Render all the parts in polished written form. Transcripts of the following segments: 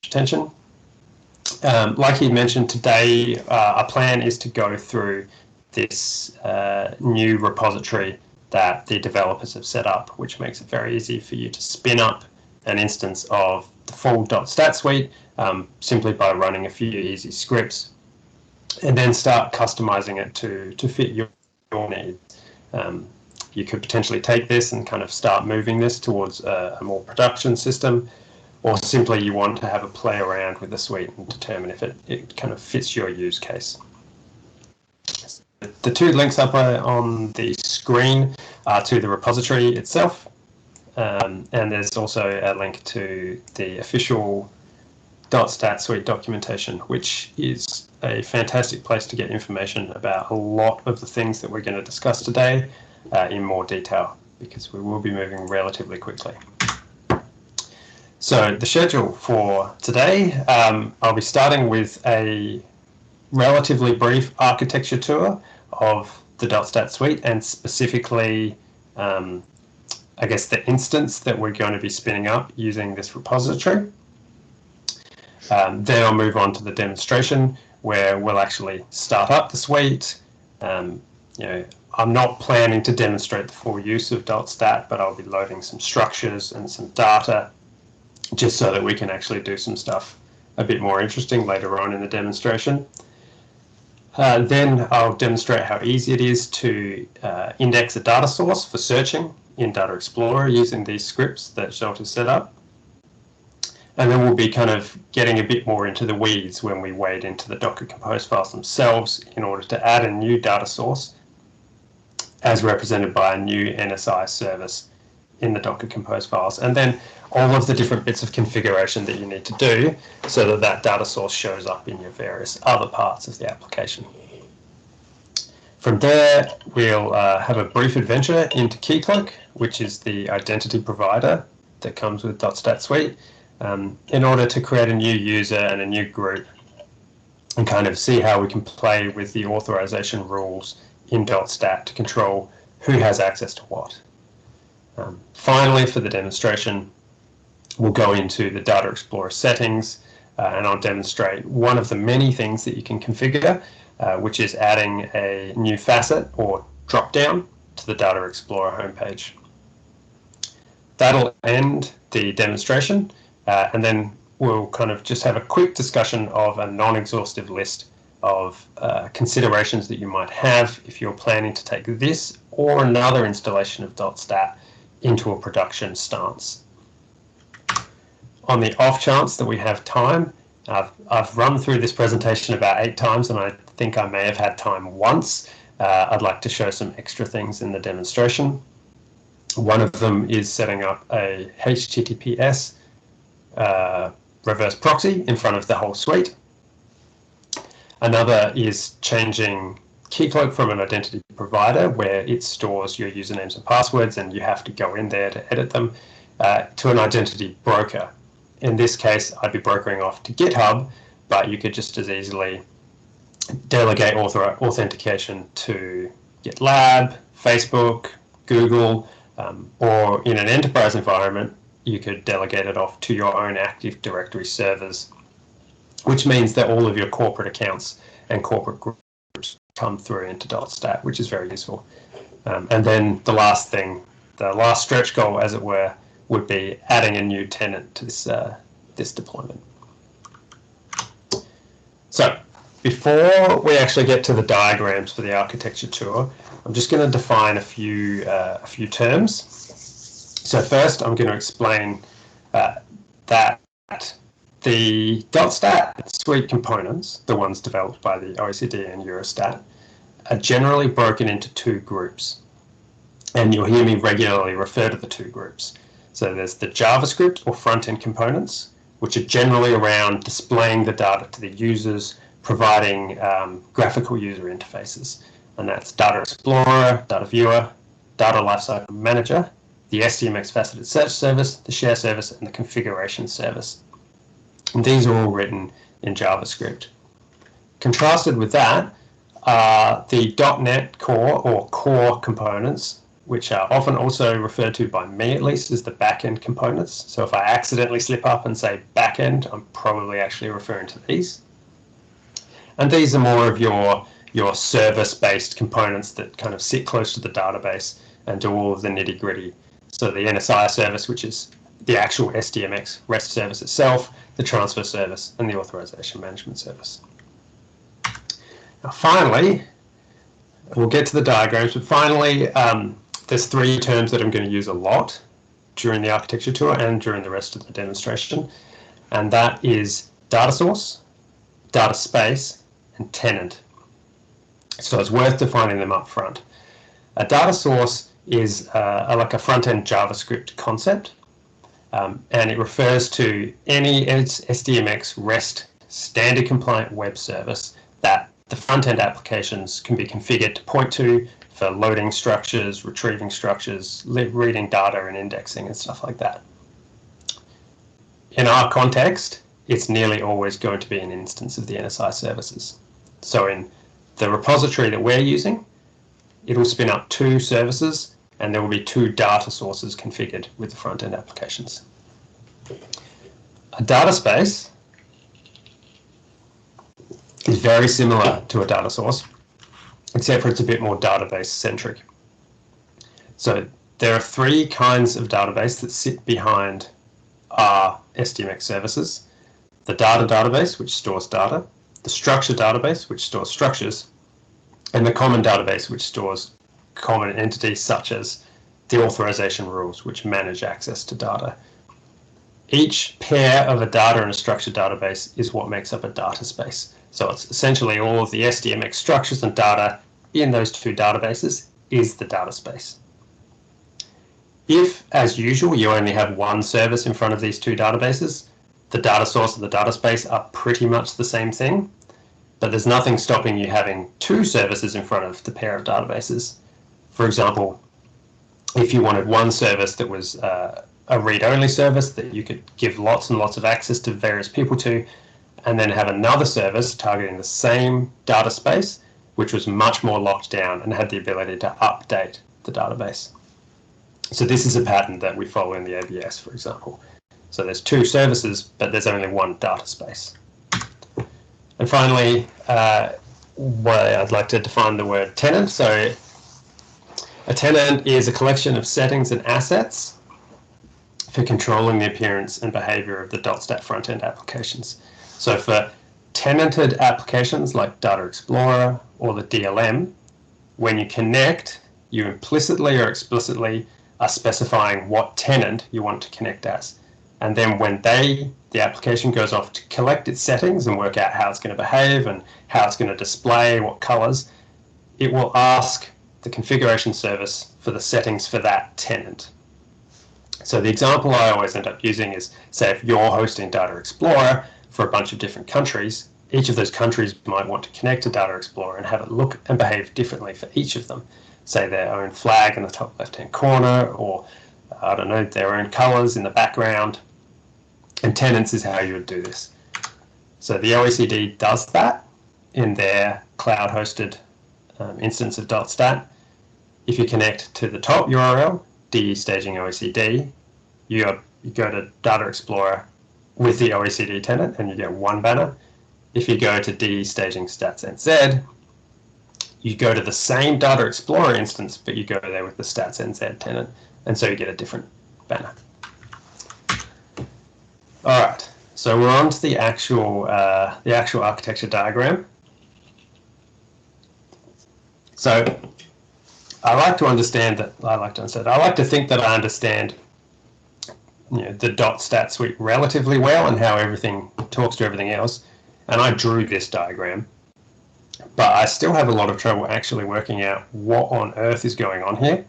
attention. Like he mentioned today, our plan is to go through this new repository that the developers have set up, which makes it very easy for you to spin up an instance of the full .stat suite simply by running a few easy scripts, and then start customizing it to fit your needs. You could potentially take this and kind of start moving this towards a more production system, or simply you want to have a play around with the suite and determine if it kind of fits your use case. The two links up on the screen are to the repository itself, and there's also a link to the official .stat suite documentation, which is a fantastic place to get information about a lot of the things that we're going to discuss today in more detail, because we will be moving relatively quickly. So the schedule for today, I'll be starting with a relatively brief architecture tour of the .stat suite, and specifically, I guess, the instance that we're going to be spinning up using this repository. Then I'll move on to the demonstration, where we'll actually start up the suite. I'm not planning to demonstrate the full use of .stat, but I'll be loading some structures and some data, just so that we can actually do some stuff a bit more interesting later on in the demonstration. Then I'll demonstrate how easy it is to index a data source for searching in Data Explorer using these scripts that Shelter set up. And then we'll be kind of getting a bit more into the weeds when we wade into the Docker Compose files themselves in order to add a new data source as represented by a new Nsi service in the Docker Compose files, and then all of the different bits of configuration that you need to do so that that data source shows up in your various other parts of the application. From there, we'll have a brief adventure into Keycloak, which is the identity provider that comes with .stat suite, in order to create a new user and a new group and kind of see how we can play with the authorization rules in .stat to control who has access to what. Finally, for the demonstration, we'll go into the Data Explorer settings, and I'll demonstrate one of the many things that you can configure, which is adding a new facet or drop-down to the Data Explorer homepage. That'll end the demonstration, and then we'll kind of just have a quick discussion of a non-exhaustive list of considerations that you might have if you're planning to take this or another installation of .stat into a production stance. On the off chance that we have time, I've run through this presentation about 8 times, and I think I may have had time once. I'd like to show some extra things in the demonstration. One of them is setting up a HTTPS reverse proxy in front of the whole suite. Another is changing Keycloak from an identity provider, where it stores your usernames and passwords and you have to go in there to edit them, to an identity broker. In this case, I'd be brokering off to GitHub, but you could just as easily delegate authentication to GitLab, Facebook, Google, or in an enterprise environment, you could delegate it off to your own Active Directory servers, which means that all of your corporate accounts and corporate groups come through into .stat, which is very useful. And then the last thing, the last stretch goal, as it were, would be adding a new tenant to this deployment. So before we actually get to the diagrams for the architecture tour, I'm just going to define a few terms. So first, I'm going to explain that the .stat suite components, the ones developed by the OECD and Eurostat, are generally broken into 2 groups. And you'll hear me regularly refer to the 2 groups. So there's the JavaScript or front-end components, which are generally around displaying the data to the users, providing graphical user interfaces. And that's Data Explorer, Data Viewer, Data Lifecycle Manager, the SDMX Faceted Search Service, the Share Service, and the Configuration Service. And these are all written in JavaScript. Contrasted with that are the .NET Core or core components, which are often also referred to by me at least as the backend components. So if I accidentally slip up and say backend, I'm probably actually referring to these. And these are more of your service-based components that kind of sit close to the database and do all of the nitty-gritty. So the Nsi service, which is the actual SDMX REST service itself, the transfer service, and the authorization management service. Now finally, we'll get to the diagrams, but finally, there's three terms that I'm going to use a lot during the architecture tour and during the rest of the demonstration, and that is data source, data space, and tenant. So it's worth defining them up front. A data source is like a front-end JavaScript concept, and it refers to any SDMX REST standard compliant web service that the front-end applications can be configured to point to for loading structures, retrieving structures, reading data and indexing and stuff like that. In our context, it's nearly always going to be an instance of the Nsi services. So in the repository that we're using, it will spin up two services and there will be two data sources configured with the front-end applications. A data space is very similar to a data source, except for it's a bit more database-centric. So there are three kinds of database that sit behind our SDMX services. The data database, which stores data, the structure database, which stores structures, and the common database, which stores common entities such as the authorization rules, which manage access to data. Each pair of a data and a structure database is what makes up a data space. So it's essentially all of the SDMX structures and data in those two databases is the data space. If, as usual, you only have one service in front of these two databases, the data source and the data space are pretty much the same thing, but there's nothing stopping you having two services in front of the pair of databases. For example, if you wanted one service that was a read-only service that you could give lots and lots of access to various people to, and then have another service targeting the same data space, which was much more locked down and had the ability to update the database. So this is a pattern that we follow in the ABS, for example. So there's two services, but there's only one data space. And finally, I'd like to define the word tenant. So a tenant is a collection of settings and assets for controlling the appearance and behavior of the .stat front-end applications. So for tenanted applications like Data Explorer or the DLM, when you connect, you implicitly or explicitly are specifying what tenant you want to connect as. And then when the application goes off to collect its settings and work out how it's going to behave and how it's going to display, what colors, it will ask the configuration service for the settings for that tenant. So the example I always end up using is, say, if you're hosting Data Explorer for a bunch of different countries, each of those countries might want to connect to Data Explorer and have it look and behave differently for each of them. Say their own flag in the top left-hand corner, or I don't know, their own colors in the background. And tenants is how you would do this. So the OECD does that in their cloud-hosted instance of .stat. If you connect to the top URL, DE staging OECD, you go to Data Explorer with the OECD tenant and you get one banner. If you go to DE staging stats NZ, you go to the same Data Explorer instance, but you go there with the stats NZ tenant, and so you get a different banner. All right, so we're on to the actual architecture diagram. So I like to think that I understand the .stat suite relatively well and how everything talks to everything else. And I drew this diagram, but I still have a lot of trouble actually working out what on earth is going on here.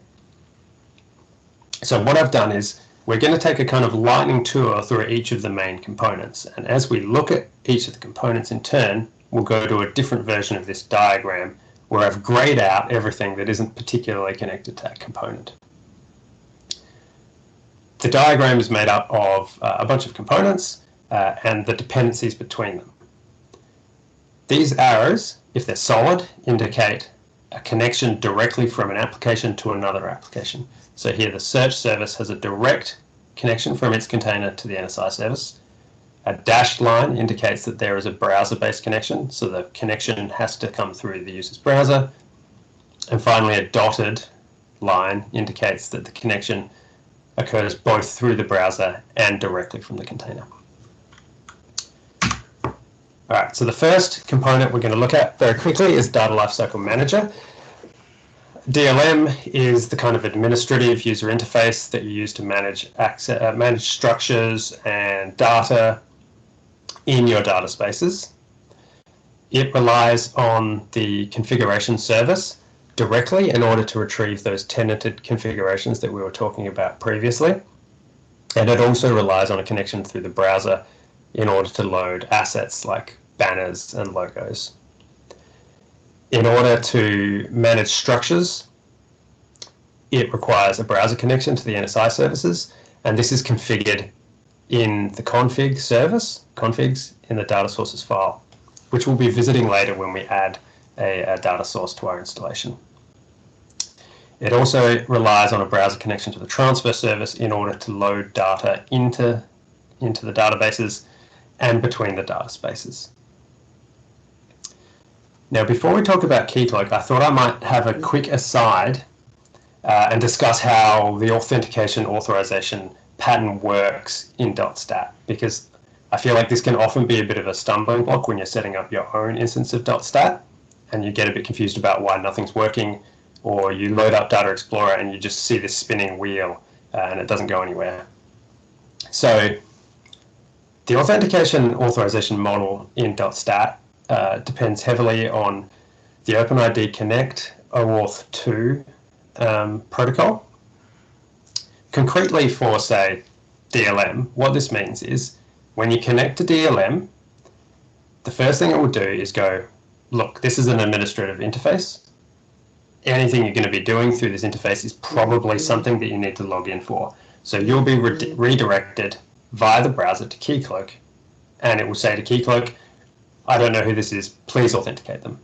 So what I've done is we're going to take a kind of lightning tour through each of the main components. And as we look at each of the components in turn, we'll go to a different version of this diagram where I've grayed out everything that isn't particularly connected to that component. The diagram is made up of a bunch of components and the dependencies between them. These arrows, if they're solid, indicate a connection directly from an application to another application. So here the search service has a direct connection from its container to the NSI service. A dashed line indicates that there is a browser-based connection, so the connection has to come through the user's browser. And finally, a dotted line indicates that the connection occurs both through the browser and directly from the container. All right, so the first component we're going to look at very quickly is Data Lifecycle Manager. DLM is the kind of administrative user interface that you use to manage structures and data in your data spaces. It relies on the configuration service directly in order to retrieve those tenanted configurations that we were talking about previously. And it also relies on a connection through the browser in order to load assets like banners and logos. In order to manage structures, it requires a browser connection to the NSI services, and this is configured in the configs in the data sources file, which we'll be visiting later when we add a data source to our installation. It also relies on a browser connection to the transfer service in order to load data into the databases and between the data spaces. Now, before we talk about Keycloak, I thought I might have a quick aside and discuss how the authentication authorization pattern works in .stat, because I feel like this can often be a bit of a stumbling block when you're setting up your own instance of .stat and you get a bit confused about why nothing's working, or you load up Data Explorer and you just see this spinning wheel and it doesn't go anywhere. So the authentication authorization model in .stat depends heavily on the OpenID Connect OAuth 2 protocol. Concretely for, say, DLM, what this means is when you connect to DLM, the first thing it will do is go, look, this is an administrative interface. Anything you're going to be doing through this interface is probably something that you need to log in for. So you'll be redirected via the browser to Keycloak, and it will say to Keycloak, I don't know who this is, please authenticate them.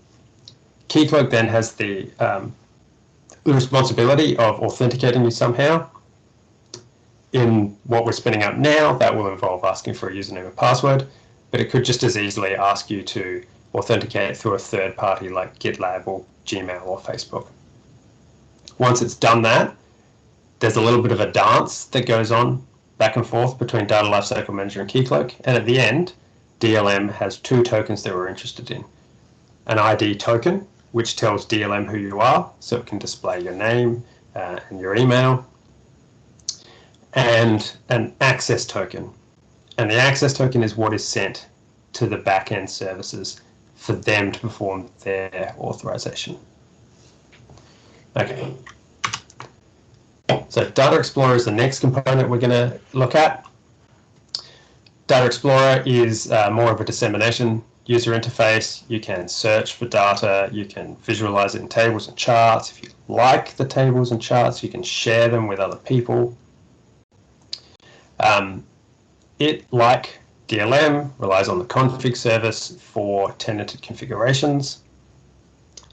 Keycloak then has the responsibility of authenticating you somehow. In what we're spinning up now, that will involve asking for a username and password, but it could just as easily ask you to authenticate through a third party like GitLab or Gmail or Facebook. Once it's done that, there's a little bit of a dance that goes on back and forth between Data Lifecycle Manager and Keycloak, and at the end, DLM has two tokens that we're interested in. An ID token, which tells DLM who you are, so it can display your name and your email, and an access token. And the access token is what is sent to the back-end services for them to perform their authorization. Okay. So Data Explorer is the next component we're going to look at. Data Explorer is more of a dissemination user interface. You can search for data, you can visualize it in tables and charts. If you like the tables and charts, you can share them with other people. It, like DLM, relies on the config service for tenanted configurations.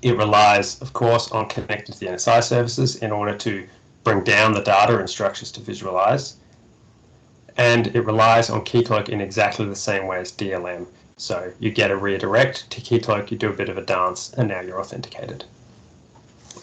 It relies, of course, on connecting to the NSI services in order to bring down the data and structures to visualize. And it relies on Keycloak in exactly the same way as DLM. So you get a redirect to Keycloak, you do a bit of a dance, and now you're authenticated.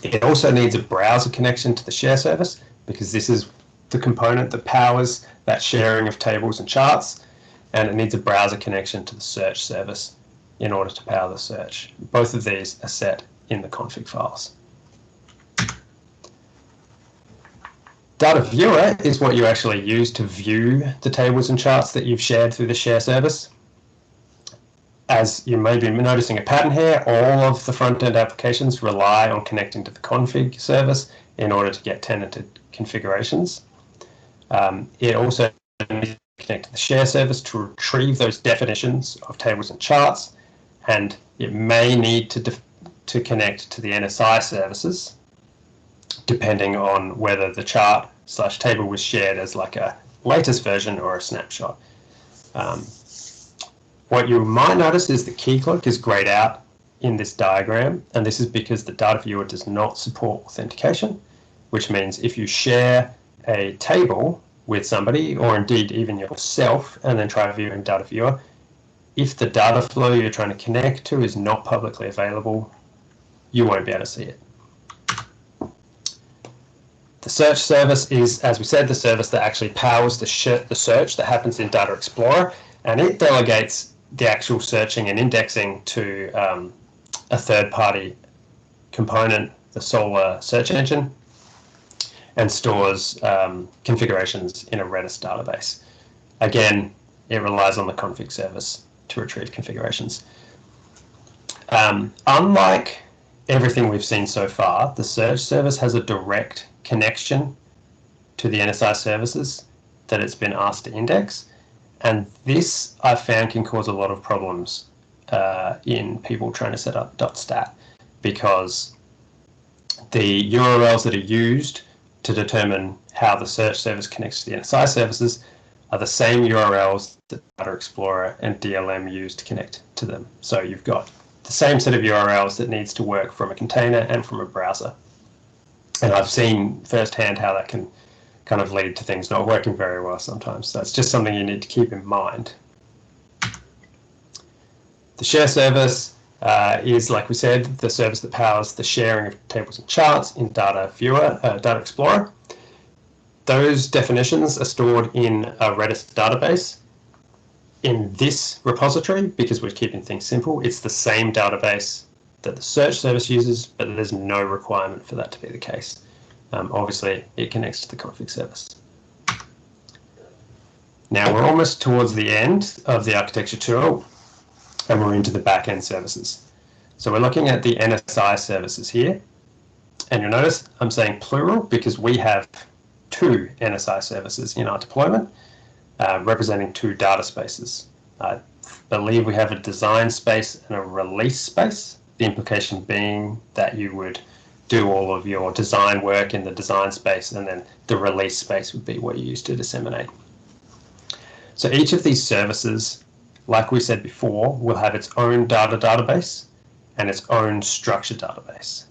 It also needs a browser connection to the share service, because this is the component that powers that sharing of tables and charts, and it needs a browser connection to the search service in order to power the search. Both of these are set in the config files. Data Viewer is what you actually use to view the tables and charts that you've shared through the share service. As you may be noticing a pattern here, all of the front-end applications rely on connecting to the config service in order to get tenanted configurations. It also needs to connect to the share service to retrieve those definitions of tables and charts, and it may need to connect to the NSI services, depending on whether the chart/table was shared as like a latest version or a snapshot. What you might notice is the Keycloak is grayed out in this diagram, and this is because the data viewer does not support authentication, which means if you share a table with somebody, or indeed even yourself, and then try to view in data viewer, if the data flow you're trying to connect to is not publicly available, you won't be able to see it. The search service is, as we said, the service that actually powers the search that happens in Data Explorer, and it delegates the actual searching and indexing to a third-party component, the Solr search engine, and stores configurations in a Redis database. Again, it relies on the config service to retrieve configurations. Unlike everything we've seen so far, the search service has a direct connection to the NSI services that it's been asked to index, and this I've found can cause a lot of problems in people trying to set up .stat, because the URLs that are used to determine how the search service connects to the NSI services are the same URLs that Data Explorer and DLM use to connect to them. So you've got the same set of URLs that needs to work from a container and from a browser. And I've seen firsthand how that can kind of lead to things not working very well sometimes. So it's just something you need to keep in mind. The share service is, like we said, the service that powers the sharing of tables and charts in Data Explorer. Those definitions are stored in a Redis database. In this repository, because we're keeping things simple, it's the same database that the search service uses, but there's no requirement for that to be the case. Obviously, it connects to the config service. Now we're almost towards the end of the architecture tour, and we're into the back-end services. So we're looking at the NSI services here, and you'll notice I'm saying plural because we have 2 NSI services in our deployment, representing 2 data spaces. I believe we have a design space and a release space. The implication being that you would do all of your design work in the design space, and then the release space would be what you use to disseminate. So each of these services, like we said before, will have its own database and its own structured database.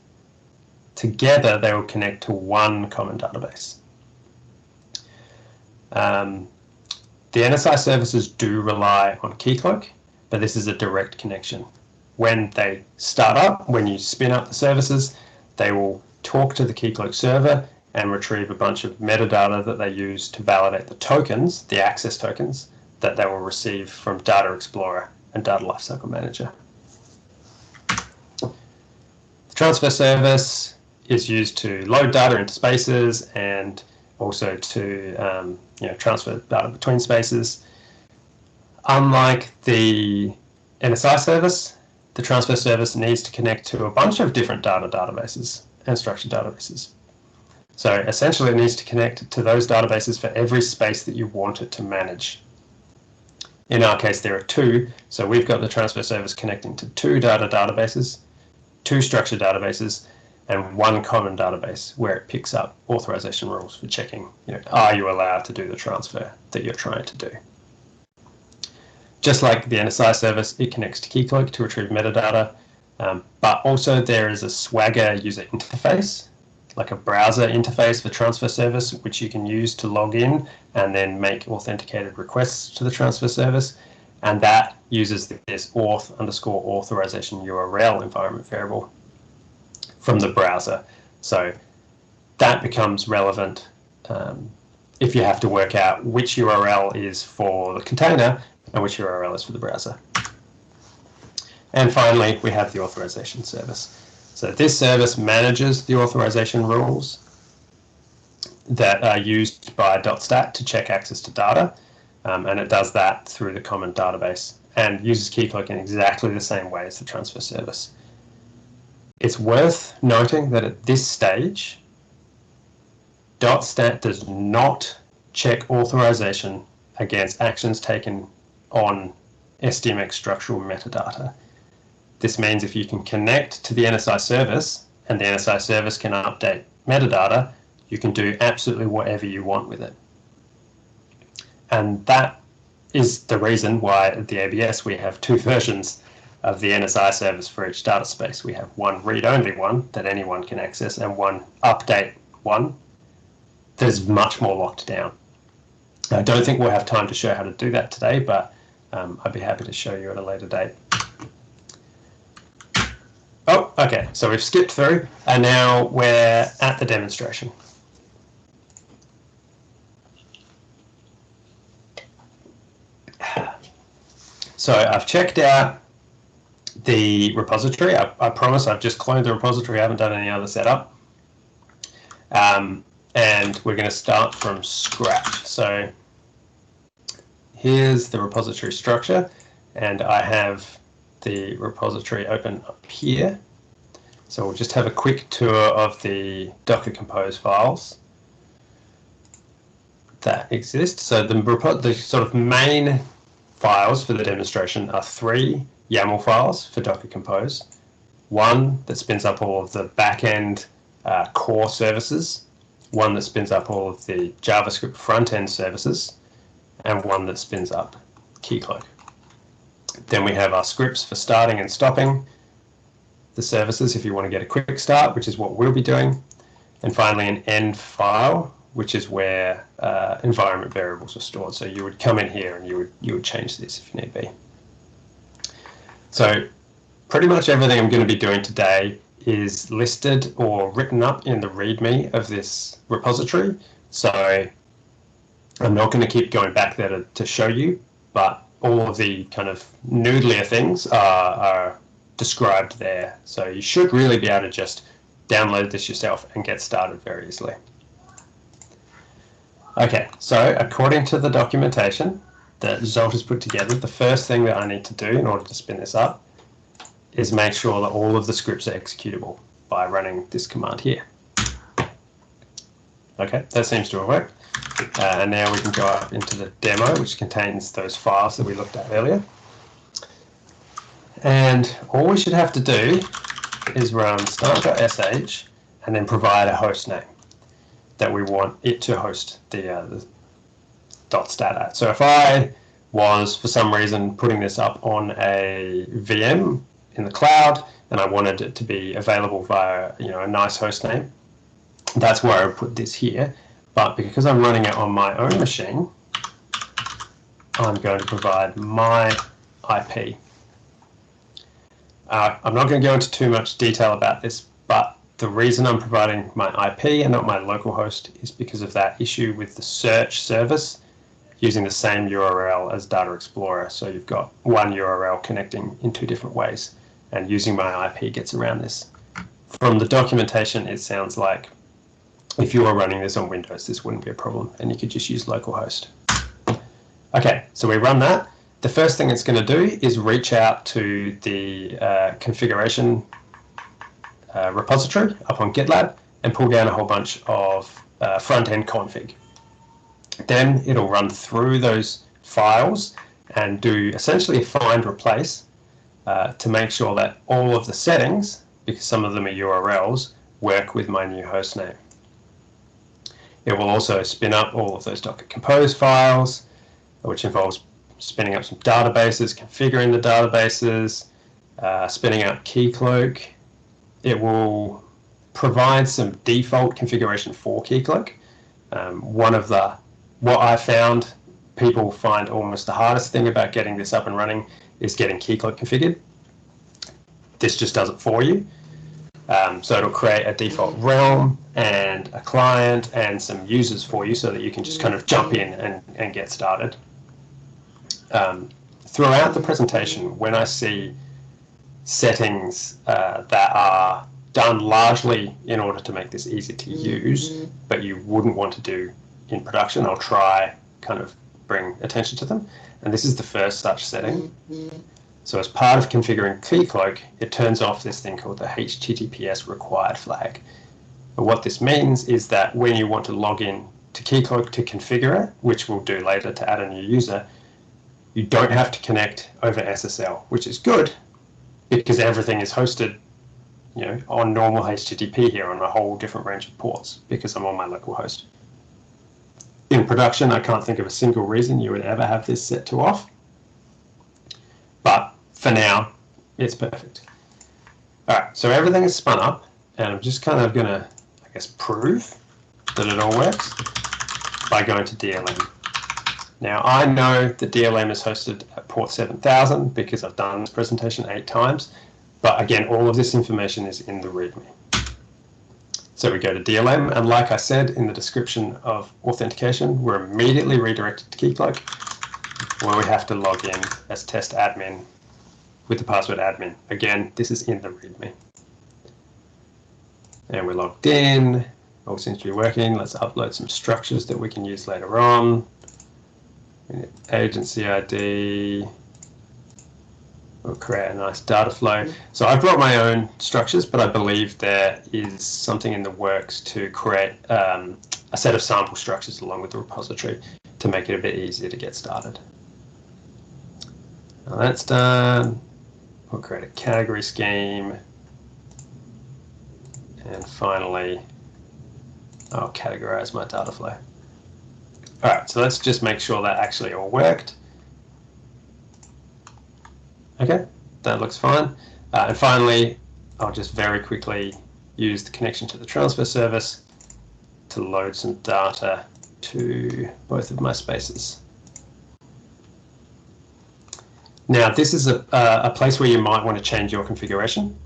Together, they will connect to one common database. The NSI services do rely on Keycloak, but this is a direct connection. When they start up, when you spin up the services, they will talk to the Keycloak server and retrieve a bunch of metadata that they use to validate the tokens, the access tokens, that they will receive from Data Explorer and Data Lifecycle Manager. The transfer service is used to load data into spaces and also to transfer data between spaces. Unlike the NSI service, the transfer service needs to connect to a bunch of different databases and structured databases. So essentially it needs to connect to those databases for every space that you want it to manage. In our case, there are 2, so we've got the transfer service connecting to 2 databases, 2 structured databases, and 1 common database where it picks up authorization rules for checking, are you allowed to do the transfer that you're trying to do. Just like the NSI service, it connects to Keycloak to retrieve metadata, but also there is a Swagger user interface, like a browser interface for transfer service, which you can use to log in and then make authenticated requests to the transfer service. And that uses this auth_authorization URL environment variable from the browser. So that becomes relevant if you have to work out which URL is for the container and which URL is for the browser. And finally, we have the authorization service. So this service manages the authorization rules that are used by .stat to check access to data, and it does that through the common database and uses Keycloak in exactly the same way as the transfer service. It's worth noting that at this stage, .stat does not check authorization against actions taken on SDMX structural metadata. This means if you can connect to the NSI service and the NSI service can update metadata, you can do absolutely whatever you want with it. And that is the reason why at the ABS we have 2 versions of the NSI service for each data space. We have one read-only one that anyone can access and one update one that is much more locked down. I don't think we'll have time to show how to do that today, but I'd be happy to show you at a later date. Oh, okay, so we've skipped through and now we're at the demonstration. So I've checked out the repository. I promise I've just cloned the repository. I haven't done any other setup. And we're going to start from scratch. So here's the repository structure, and I have the repository open up here. So we'll just have a quick tour of the Docker Compose files that exist. So the sort of main files for the demonstration are 3 YAML files for Docker Compose, one that spins up all of the back-end core services, one that spins up all of the JavaScript front-end services, and one that spins up Keycloak. Then we have our scripts for starting and stopping the services if you want to get a quick start, which is what we'll be doing. And finally, an end file, which is where environment variables are stored. So you would come in here and you would change this if you need be. So pretty much everything I'm going to be doing today is listed or written up in the README of this repository. So I'm not going to keep going back there to show you, but all of the kind of noodlier things are described there. So you should really be able to just download this yourself and get started very easily. Okay, so according to the documentation that Zolt has put together, the first thing that I need to do in order to spin this up is make sure that all of the scripts are executable by running this command here. Okay, that seems to have worked. And now we can go up into the demo, which contains those files that we looked at earlier. And all we should have to do is run start.sh and then provide a host name that we want it to host the .stat at. So if I was, for some reason, putting this up on a VM in the cloud and I wanted it to be available via a nice host name, that's where I would put this here. But because I'm running it on my own machine, I'm going to provide my IP. I'm not going to go into too much detail about this, but the reason I'm providing my IP and not my local host is because of that issue with the search service using the same URL as Data Explorer. So you've got one URL connecting in 2 different ways, and using my IP gets around this. From the documentation, it sounds like if you were running this on Windows, this wouldn't be a problem, and you could just use localhost. Okay, so we run that. The first thing it's going to do is reach out to the configuration repository up on GitLab and pull down a whole bunch of front-end config. Then it'll run through those files and do essentially a find replace to make sure that all of the settings, because some of them are URLs, work with my new host name. It will also spin up all of those Docker Compose files, which involves spinning up some databases, configuring the databases, spinning up Keycloak. It will provide some default configuration for Keycloak. What I found people find almost the hardest thing about getting this up and running is getting Keycloak configured. This just does it for you. So it'll create a default realm and a client and some users for you so that you can just kind of jump in and get started. Throughout the presentation, when I see settings that are done largely in order to make this easy to use, but you wouldn't want to do in production, I'll try kind of bring attention to them. And this is the first such setting. So as part of configuring Keycloak, it turns off this thing called the HTTPS required flag. But what this means is that when you want to log in to Keycloak to configure it, which we'll do later to add a new user, you don't have to connect over SSL, which is good because everything is hosted on normal HTTP here on a whole different range of ports because I'm on my local host. In production, I can't think of a single reason you would ever have this set to off. But for now, It's perfect. All right, so everything is spun up, and I'm just kind of going to, I guess, prove that it all works by going to DLM. Now, I know that DLM is hosted at port 7000 because I've done this presentation 8 times, but again, all of this information is in the README. So we go to DLM, and like I said in the description of authentication, we're immediately redirected to KeyCloak, where we have to log in as test admin with the password admin. Again, this is in the README. And we're logged in, all seems to be working. Let's upload some structures that we can use later on. Agency ID, we'll create a nice data flow. So I've brought my own structures, but I believe there is something in the works to create a set of sample structures along with the repository to make it a bit easier to get started. Now that's done. We'll create a category scheme. And finally, I'll categorize my data flow. All right, so let's just make sure that actually all worked. Okay, that looks fine. And finally, I'll just very quickly use the connection to the transfer service to load some data to both of my spaces. Now, this is a place where you might want to change your configuration.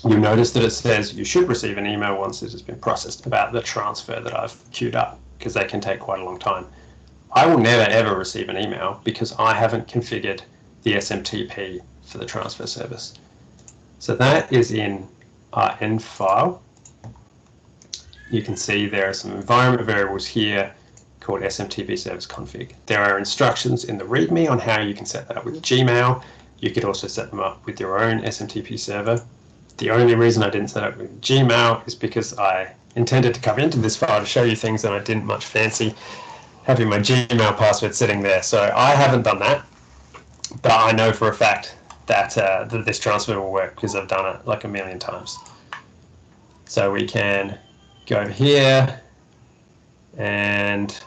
You'll notice that it says you should receive an email once it has been processed about the transfer that I've queued up, because they can take quite a long time. I will never ever receive an email because I haven't configured the SMTP for the transfer service. So that is in our end file. You can see there are some environment variables here called SMTP service config. There are instructions in the README on how you can set that up with Gmail. You could also set them up with your own SMTP server. The only reason I didn't set up with Gmail is because I intended to come into this file to show you things and I didn't much fancy having my Gmail password sitting there. So I haven't done that, but I know for a fact that, that this transfer will work because I've done it like a million times. So we can go here and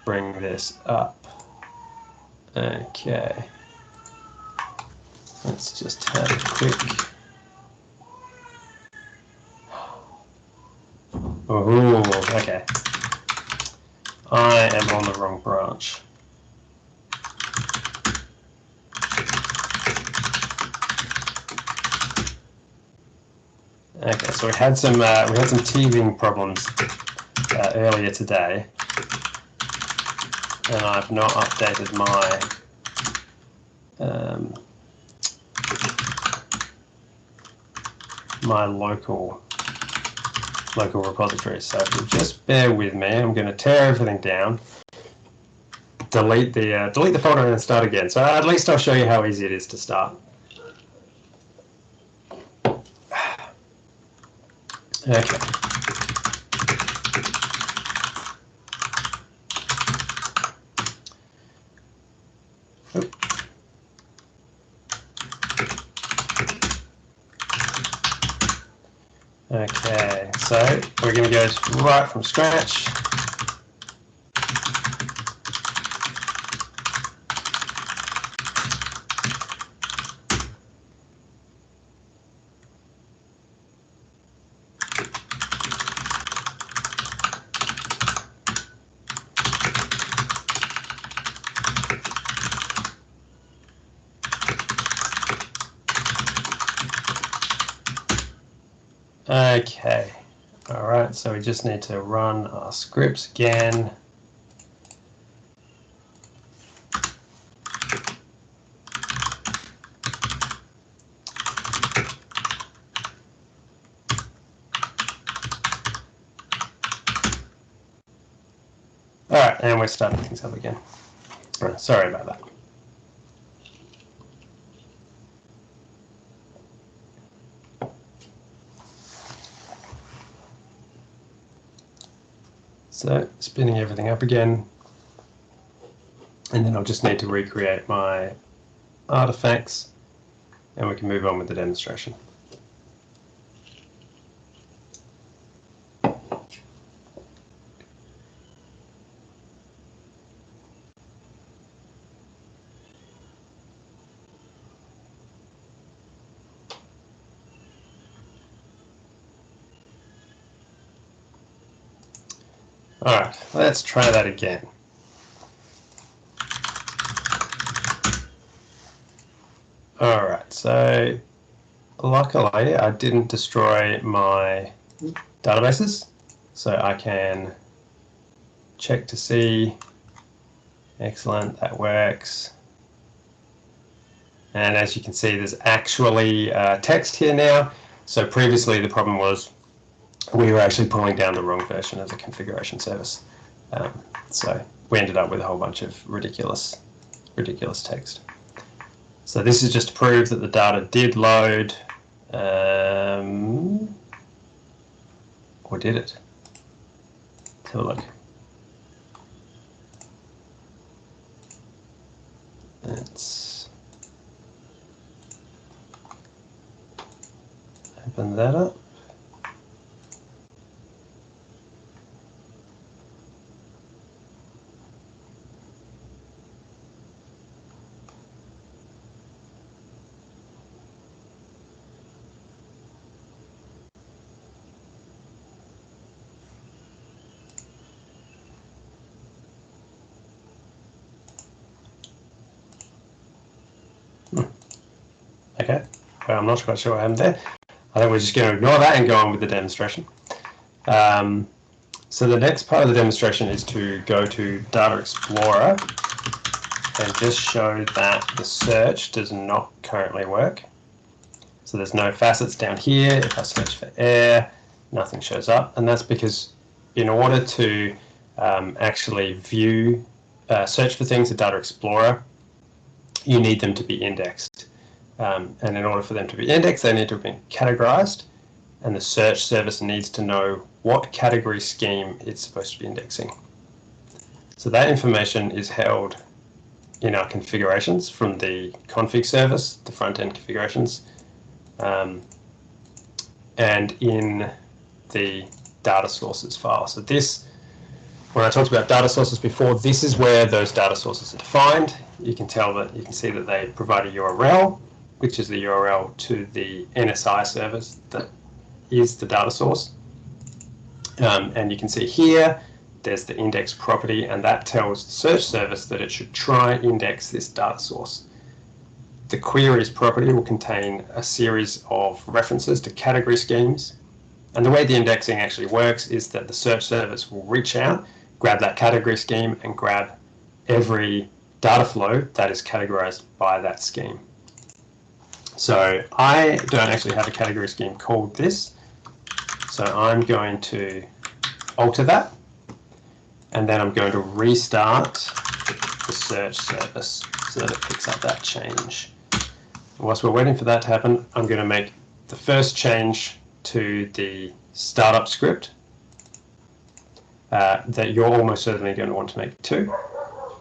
bring this up. Okay. Let's just have a quick. Oh, okay. I am on the wrong branch. Okay, so we had some teething problems earlier today, and I've not updated my local repository. So if you just bear with me, I'm going to tear everything down, delete the folder, and start again. So at least I'll show you how easy it is to start. Okay. Okay, so we're going to go right from scratch. Okay, all right, so we just need to run our scripts again. All right, and we're starting things up again. All right, sorry about that. So spinning everything up again, and then I'll just need to recreate my artifacts, and we can move on with the demonstration. All right, let's try that again. All right, so luckily I didn't destroy my databases, so I can check to see. Excellent, that works. And as you can see, there's actually text here now. So previously the problem was we were actually pulling down the wrong version of the configuration service. So we ended up with a whole bunch of ridiculous text. So this is just to prove that the data did load, or did it? Let's have a look. Let's open that up. Okay, well, I'm not quite sure what happened there. I think we're just going to ignore that and go on with the demonstration. So the next part of the demonstration is to go to Data Explorer and just show that the search does not currently work. So there's no facets down here. If I search for air, nothing shows up. And that's because in order to actually view, search for things in Data Explorer, you need them to be indexed. And in order for them to be indexed, they need to be categorized. And the search service needs to know what category scheme it's supposed to be indexing. So that information is held in our configurations from the config service, the front-end configurations, and in the data sources file. So this, when I talked about data sources before, this is where those data sources are defined. You can see that they provide a URL, which is the URL to the NSI service that is the data source. And you can see here, there's the index property, and that tells the search service that it should try index this data source. The queries property will contain a series of references to category schemes. And the way the indexing actually works is that the search service will reach out, grab that category scheme, and grab every data flow that is categorized by that scheme. So I don't actually have a category scheme called this. So I'm going to alter that, and then I'm going to restart the search service so that it picks up that change. And whilst we're waiting for that to happen, I'm going to make the first change to the startup script that you're almost certainly going to want to make too.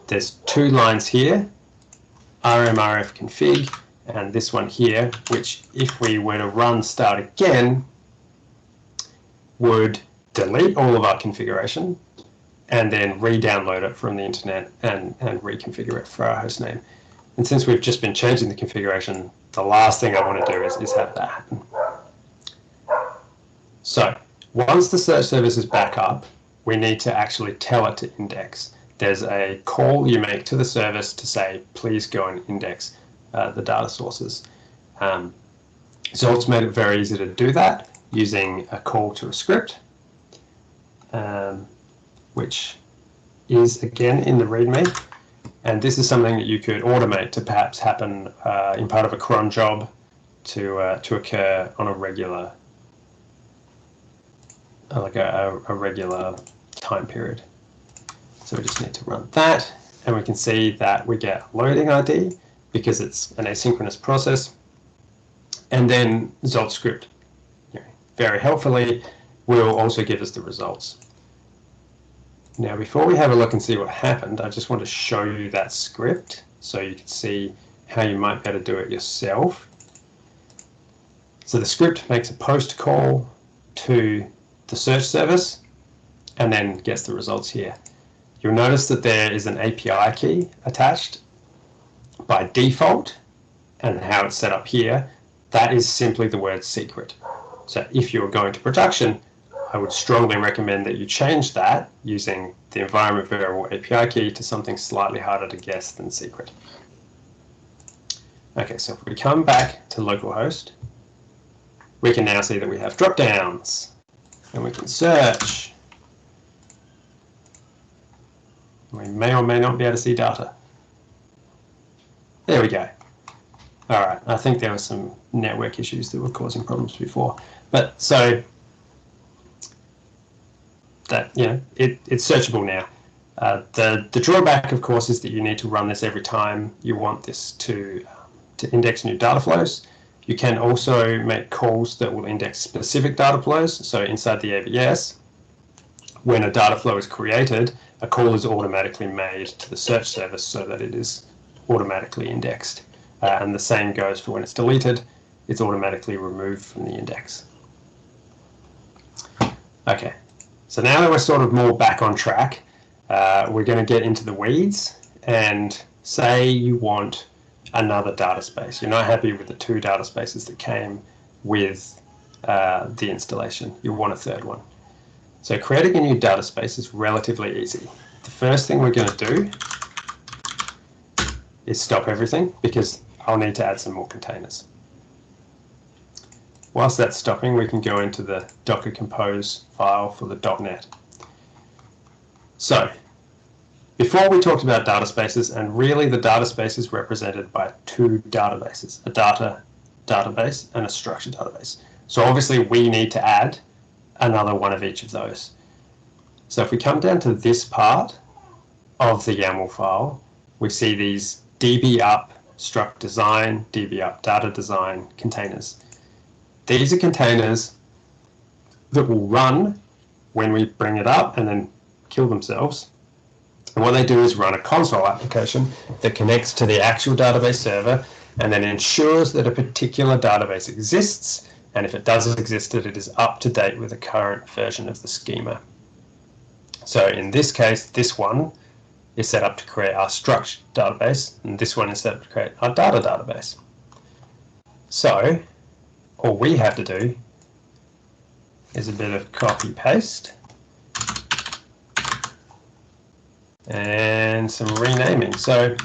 There's two lines here, rmrf config, and this one here, which if we were to run start again, would delete all of our configuration and then re-download it from the internet and reconfigure it for our host name. And since we've just been changing the configuration, the last thing I want to do is have that happen. So once the search service is back up, we need to actually tell it to index. There's a call you make to the service to say, please go and index the data sources. Zolt's made it very easy to do that using a call to a script, which is again in the README. And this is something that you could automate to perhaps happen in part of a cron job to occur on a regular, like a regular time period. So we just need to run that, and we can see that we get loading ID because it's an asynchronous process. And then Zolt script, very helpfully, will also give us the results. Now, before we have a look and see what happened, I just want to show you that script so you can see how you might better do it yourself. So the script makes a post call to the search service and then gets the results here. You'll notice that there is an API key attached by default, and how it's set up here, that is simply the word secret. So if you're going to production, I would strongly recommend that you change that using the environment variable API key to something slightly harder to guess than secret. Okay, so if we come back to localhost, we can now see that we have drop-downs, and we can search. We may or may not be able to see data. There we go. All right, I think there were some network issues that were causing problems before. But so that, it's searchable now. The drawback, of course, is that you need to run this every time you want this to index new data flows. You can also make calls that will index specific data flows. So inside the ABS, when a data flow is created, a call is automatically made to the search service so that it is automatically indexed. And the same goes for when it's deleted, it's automatically removed from the index. Okay, so now that we're sort of more back on track, we're going to get into the weeds and say you want another data space. You're not happy with the 2 data spaces that came with the installation. You want a 3rd one. So creating a new data space is relatively easy. The first thing we're going to do is stop everything because I'll need to add some more containers. Whilst that's stopping, we can go into the Docker Compose file for the .NET. So before we talked about data spaces, and really the data space is represented by 2 databases, a data database and a structured database. So obviously we need to add another one of each of those. So if we come down to this part of the YAML file, we see these dbup struct design, dbup data design containers. These are containers that will run when we bring it up and then kill themselves. And what they do is run a console application that connects to the actual database server and then ensures that a particular database exists, and if it does exist, that it is up to date with the current version of the schema. So in this case, this one is set up to create our struct database, and this one is set up to create our data database. So all we have to do is a bit of copy paste and some renaming. So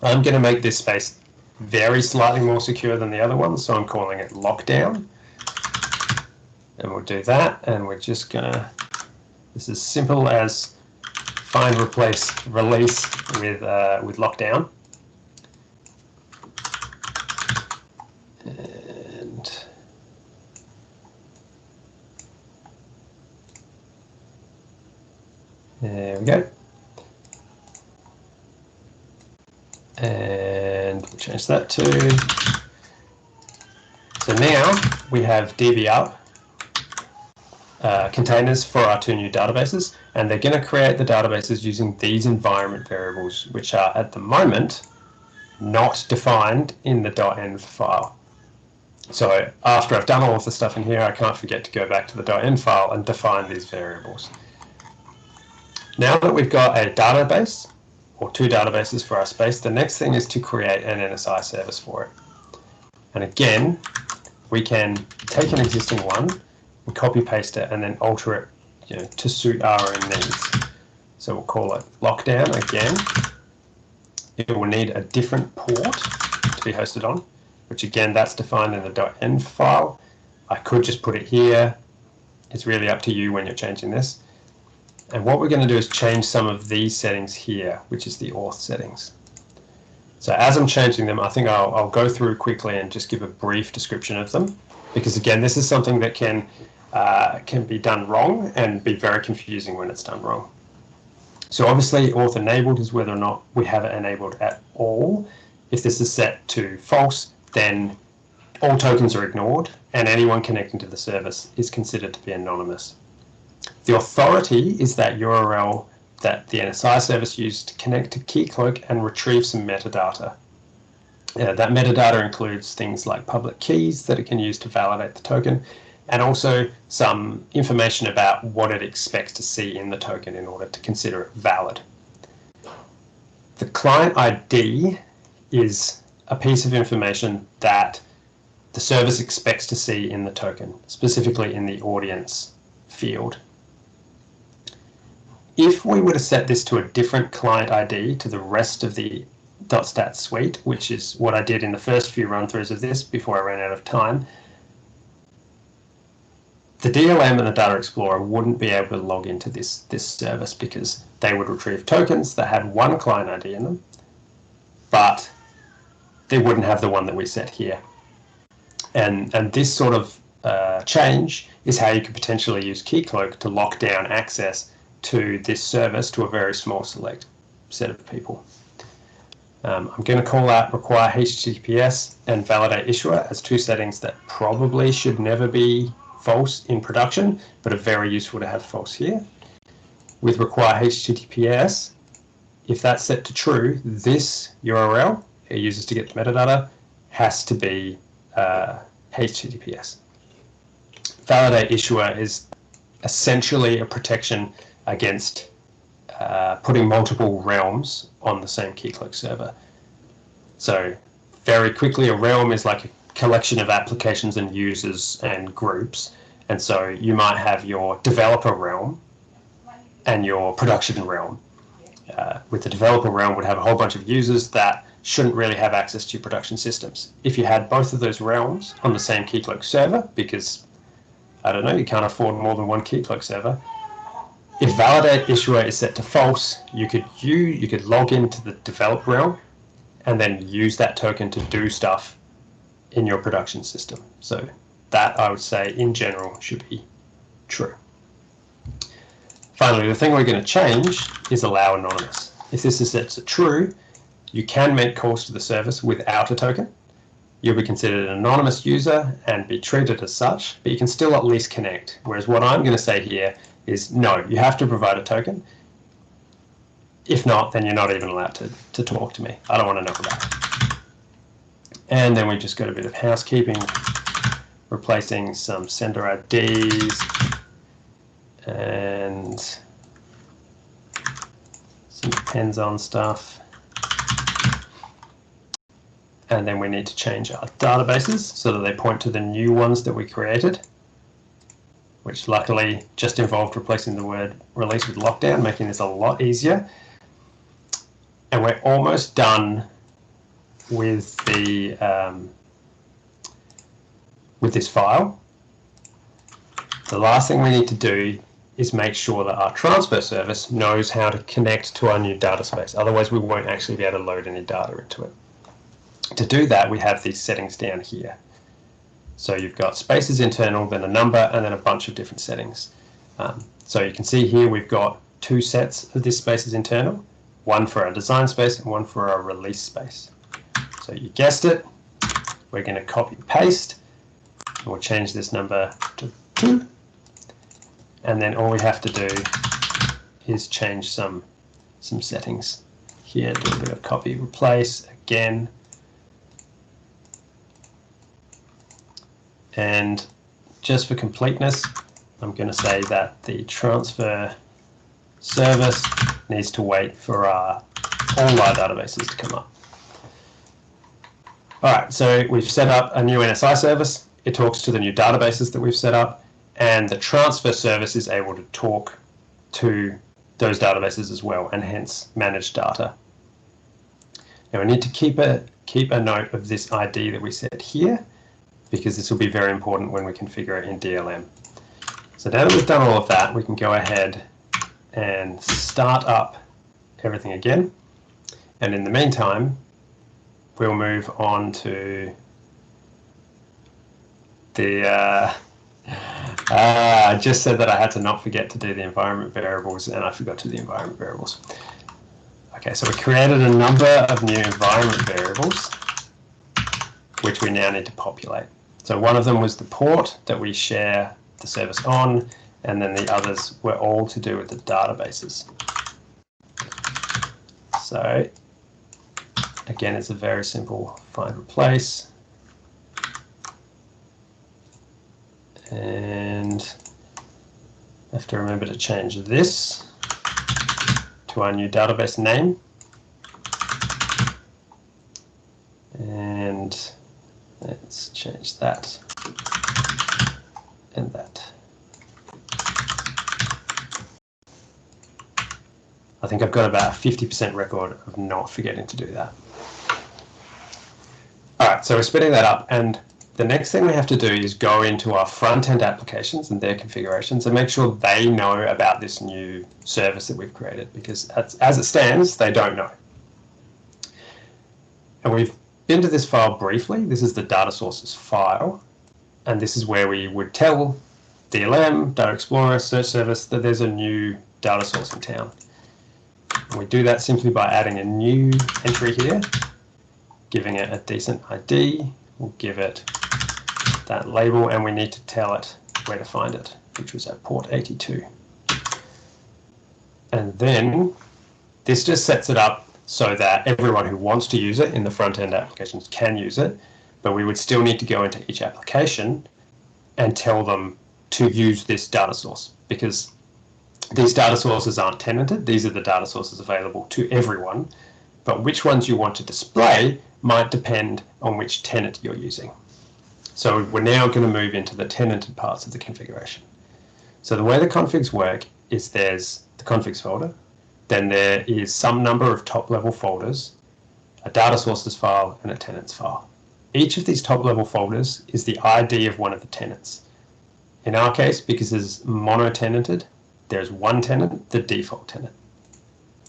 I'm going to make this space very slightly more secure than the other one, so I'm calling it lockdown. And we'll do that, and we're just going to, this is simple as find, replace, release with lockdown. And there we go. And we'll change that to, so now we have dbup containers for our 2 new databases, and they're going to create the databases using these environment variables, which are at the moment not defined in the .env file. So after I've done all of the stuff in here, I can't forget to go back to the .env file and define these variables. Now that we've got a database, or 2 databases for our space, the next thing is to create an NSI service for it. And again, we can take an existing one and copy paste it and then alter it, to suit our own needs. So we'll call it lockdown again. It will need a different port to be hosted on, which again, that's defined in the .env file. I could just put it here. It's really up to you when you're changing this. And what we're going to do is change some of these settings here, which is the auth settings. So as I'm changing them, I think I'll go through quickly and just give a brief description of them, because again, this is something that can be done wrong and be very confusing when it's done wrong. So obviously, Auth Enabled is whether or not we have it enabled at all. If this is set to false, then all tokens are ignored, and anyone connecting to the service is considered to be anonymous. The authority is that URL that the NSI service used to connect to Keycloak and retrieve some metadata. That metadata includes things like public keys that it can use to validate the token, and also some information about what it expects to see in the token in order to consider it valid. The client ID is a piece of information that the service expects to see in the token, specifically in the audience field. If we were to set this to a different client ID to the rest of the .stat suite, which is what I did in the first few run-throughs of this before I ran out of time, the DLM and the Data Explorer wouldn't be able to log into this service because they would retrieve tokens that had one client ID in them, but they wouldn't have the one that we set here. And this sort of change is how you could potentially use Keycloak to lock down access to this service to a very small select set of people. I'm going to call out require HTTPS and validate issuer as two settings that probably should never be false in production, but are very useful to have false here. With require HTTPS, if that's set to true, this URL it uses to get the metadata has to be HTTPS. Validate issuer is essentially a protection against putting multiple realms on the same Keycloak server. So very quickly, a realm is like a collection of applications and users and groups. And so you might have your developer realm and your production realm. With the developer realm would have a whole bunch of users that shouldn't really have access to your production systems. If you had both of those realms on the same Keycloak server, because I don't know, you can't afford more than one Keycloak server, if validate issuer is set to false, you could log into the developer realm and then use that token to do stuff in your production system. So that, I would say, in general, should be true. Finally, the thing we're going to change is allow anonymous. If this is set to true, you can make calls to the service without a token. You'll be considered an anonymous user and be treated as such, but you can still at least connect. Whereas what I'm going to say here is no, you have to provide a token. If not, then you're not even allowed to talk to me. I don't want to know about it. And then we just got a bit of housekeeping, replacing some sender IDs and some depends on stuff. And then we need to change our databases so that they point to the new ones that we created, which luckily just involved replacing the word release with lockdown, making this a lot easier. And we're almost done with the with this file. The last thing we need to do is make sure that our transfer service knows how to connect to our new data space. Otherwise, we won't actually be able to load any data into it. To do that, we have these settings down here. So you've got spaces internal, then a number, and then a bunch of different settings. So you can see here we've got two sets of this spaces internal, one for our design space and one for our release space. So you guessed it, we're going to copy paste, and we'll change this number to 2. And then all we have to do is change some settings here, do a bit of copy, replace again. And just for completeness, I'm going to say that the transfer service needs to wait for all our databases to come up. All right, so we've set up a new NSI service. It talks to the new databases that we've set up, and the transfer service is able to talk to those databases as well, and hence manage data. Now we need to keep a note of this ID that we set here, because this will be very important when we configure it in DLM. So now that we've done all of that, we can go ahead and start up everything again. And in the meantime, we'll move on to the I just said that I had to not forget to do the environment variables, and I forgot to do the environment variables. Okay, so we created a number of new environment variables, which we now need to populate. So one of them was the port that we share the service on, and then the others were all to do with the databases. So again, it's a very simple find replace. And I have to remember to change this to our new database name. And let's change that and that. I think I've got about a 50% record of not forgetting to do that. All right, so we're splitting that up, and the next thing we have to do is go into our front-end applications and their configurations and make sure they know about this new service that we've created, because as it stands, they don't know. And we've been to this file briefly. This is the data sources file, and this is where we would tell DLM, Data Explorer, Search Service that there's a new data source in town. And we do that simply by adding a new entry here, giving it a decent ID. We'll give it that label, and we need to tell it where to find it, which was at port 82. And then this just sets it up so that everyone who wants to use it in the front-end applications can use it, but we would still need to go into each application and tell them to use this data source, because these data sources aren't tenanted. These are the data sources available to everyone, but which ones you want to display might depend on which tenant you're using. So we're now going to move into the tenanted parts of the configuration. So the way the configs work is there's the configs folder, then there is some number of top-level folders, a data sources file, and a tenants file. Each of these top-level folders is the ID of one of the tenants. In our case, because it's mono-tenanted, there's one tenant, the default tenant.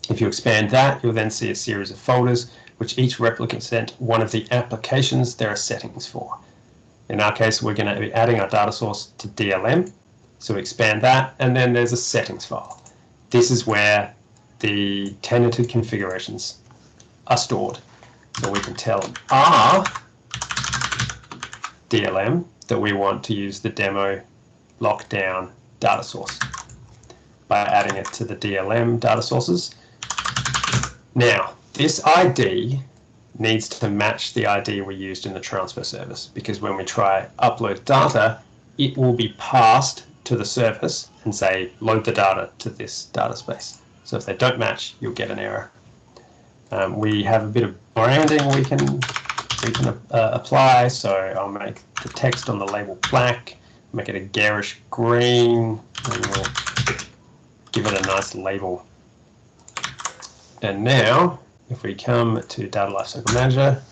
If you expand that, you'll then see a series of folders which each represent one of the applications there are settings for. In our case, we're going to be adding our data source to DLM. So we expand that, and then there's a settings file. This is where the tenanted configurations are stored. So we can tell our DLM that we want to use the demo lockdown data source by adding it to the DLM data sources. Now, this ID needs to match the ID we used in the transfer service, because when we try upload data, it will be passed to the service and say, load the data to this data space. So if they don't match, you'll get an error. We have a bit of branding we can apply. So I'll make the text on the label black, make it a garish green, and we'll give it a nice label. And now, if we come to Data Lifecycle Manager,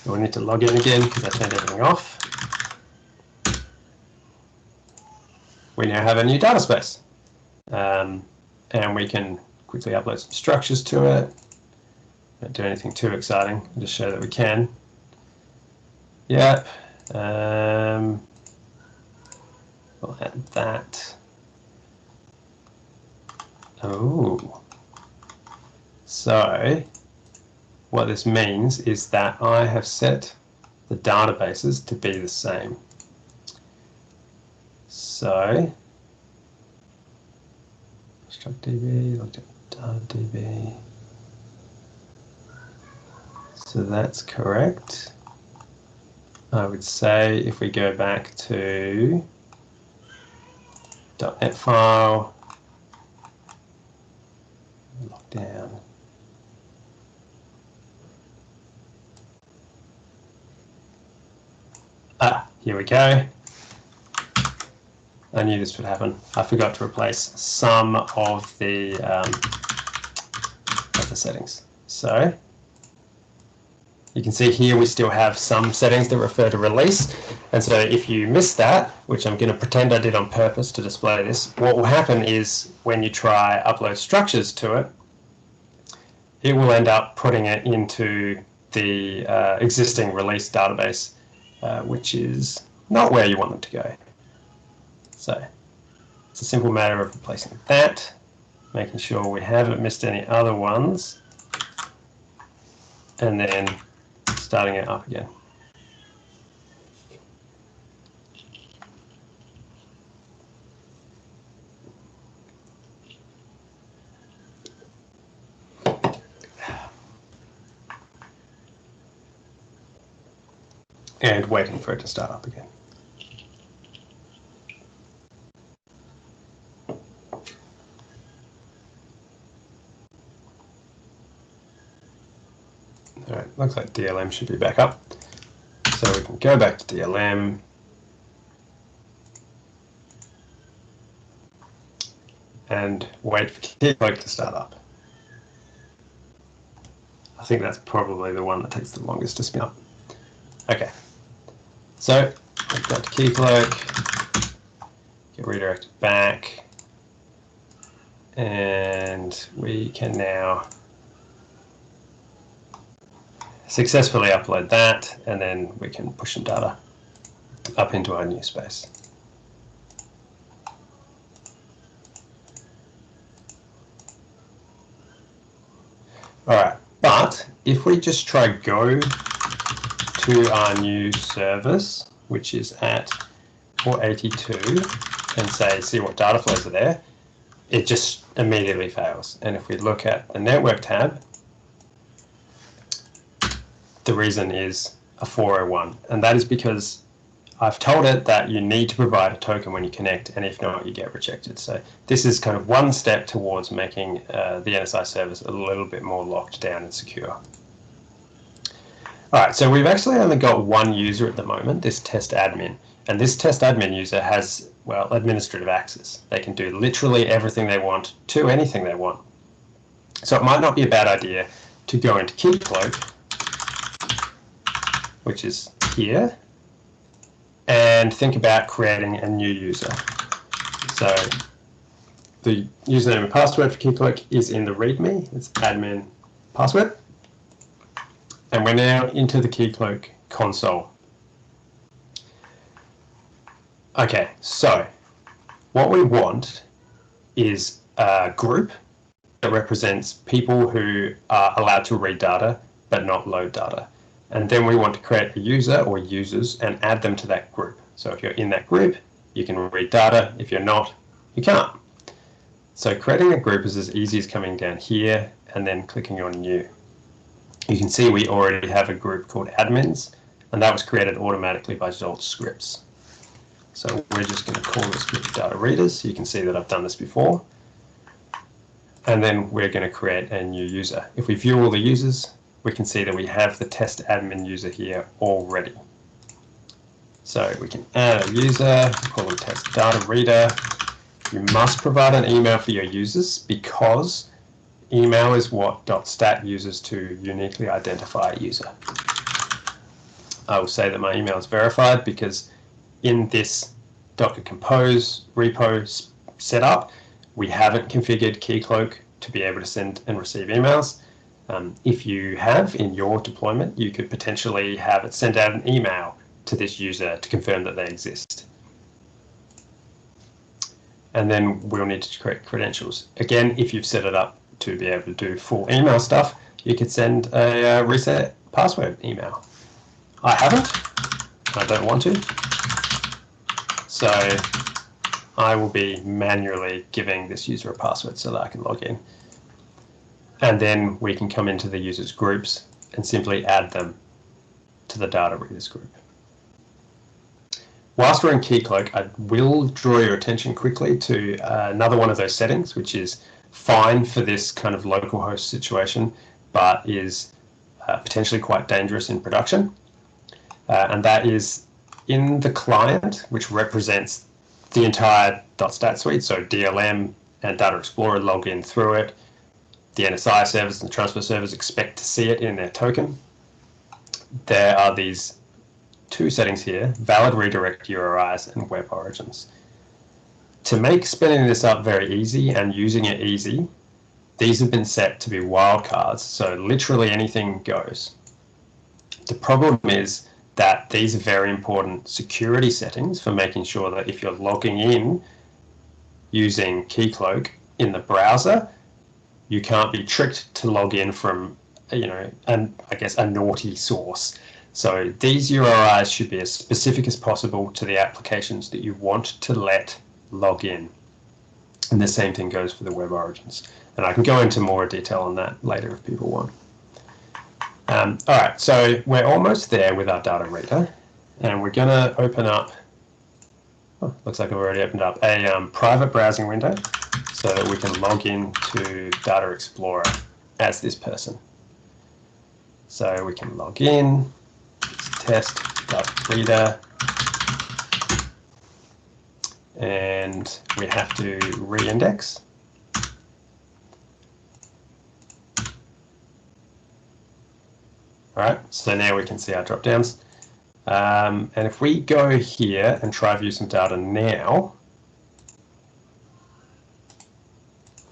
we'll need to log in again because I turned everything off. We now have a new data space. And we can quickly upload some structures to it. Don't do anything too exciting, I'll just show that we can. Yep. We'll add that. Oh. So what this means is that I have set the databases to be the same. So struct DB, looked at data DB. So that's correct. I would say if we go back to .NET file, lockdown. Here we go. I knew this would happen. I forgot to replace some of the settings. So you can see here we still have some settings that refer to release. And so if you miss that, which I'm going to pretend I did on purpose to display this, what will happen is when you try upload structures to it, it will end up putting it into the existing release database, which is not where you want them to go. So it's a simple matter of replacing that, making sure we haven't missed any other ones, and then starting it up again. And waiting for it to start up again. All right, looks like DLM should be back up. So we can go back to DLM. And wait for Keycloak to start up. I think that's probably the one that takes the longest to spin up. Okay, so we've got the key cloak, get redirected back, and we can now successfully upload that, and then we can push some data up into our new space. All right, but if we just try go to our new service, which is at 482, and say, see what data flows are there, it just immediately fails. And if we look at the network tab, the reason is a 401, and that is because I've told it that you need to provide a token when you connect, and if not, you get rejected. So this is kind of one step towards making the NSI service a little bit more locked down and secure. All right, so we've actually only got one user at the moment, this test admin, and this test admin user has, well, administrative access. They can do literally everything they want to anything they want. So it might not be a bad idea to go into Keycloak, which is here, and think about creating a new user. So the username and password for Keycloak is in the README. It's admin password. And we're now into the Keycloak console. Okay, so what we want is a group that represents people who are allowed to read data but not load data. And then we want to create a user or users and add them to that group. So if you're in that group, you can read data. If you're not, you can't. So creating a group is as easy as coming down here and then clicking on new. You can see we already have a group called admins, and that was created automatically by Zolt scripts. So we're just going to call this group data readers. So you can see that I've done this before. And then we're going to create a new user. If we view all the users, we can see that we have the test admin user here already. So we can add a user, call them test data reader. You must provide an email for your users because email is what .stat uses to uniquely identify a user. I will say that my email is verified because in this Docker Compose repo setup, we haven't configured Keycloak to be able to send and receive emails. If you have in your deployment, you could potentially have it send out an email to this user to confirm that they exist. And then we'll need to create credentials. Again, if you've set it up to be able to do full email stuff, you could send a reset password email. I haven't. I don't want to. So I will be manually giving this user a password so that I can log in. And then we can come into the users groups and simply add them to the data readers group. Whilst we're in Keycloak, I will draw your attention quickly to another one of those settings, which is fine for this kind of localhost situation, but is potentially quite dangerous in production. And that is in the client, which represents the entire .stat suite, so DLM and Data Explorer log in through it. The NSI service and transfer servers expect to see it in their token. There are these two settings here, valid redirect URIs and web origins. To make spinning this up very easy and using it easy, these have been set to be wildcards, so literally anything goes. The problem is that these are very important security settings for making sure that if you're logging in using Keycloak in the browser, you can't be tricked to log in from, I guess a naughty source. So these URIs should be as specific as possible to the applications that you want to let log in. And the same thing goes for the web origins. And I can go into more detail on that later if people want. All right, so we're almost there with our data reader, and we're going to open up, looks like I've already opened up, a private browsing window so that we can log in to Data Explorer as this person. So we can log in, test data reader, and we have to re-index. All right, so now we can see our drop downs. And if we go here and try view some data now,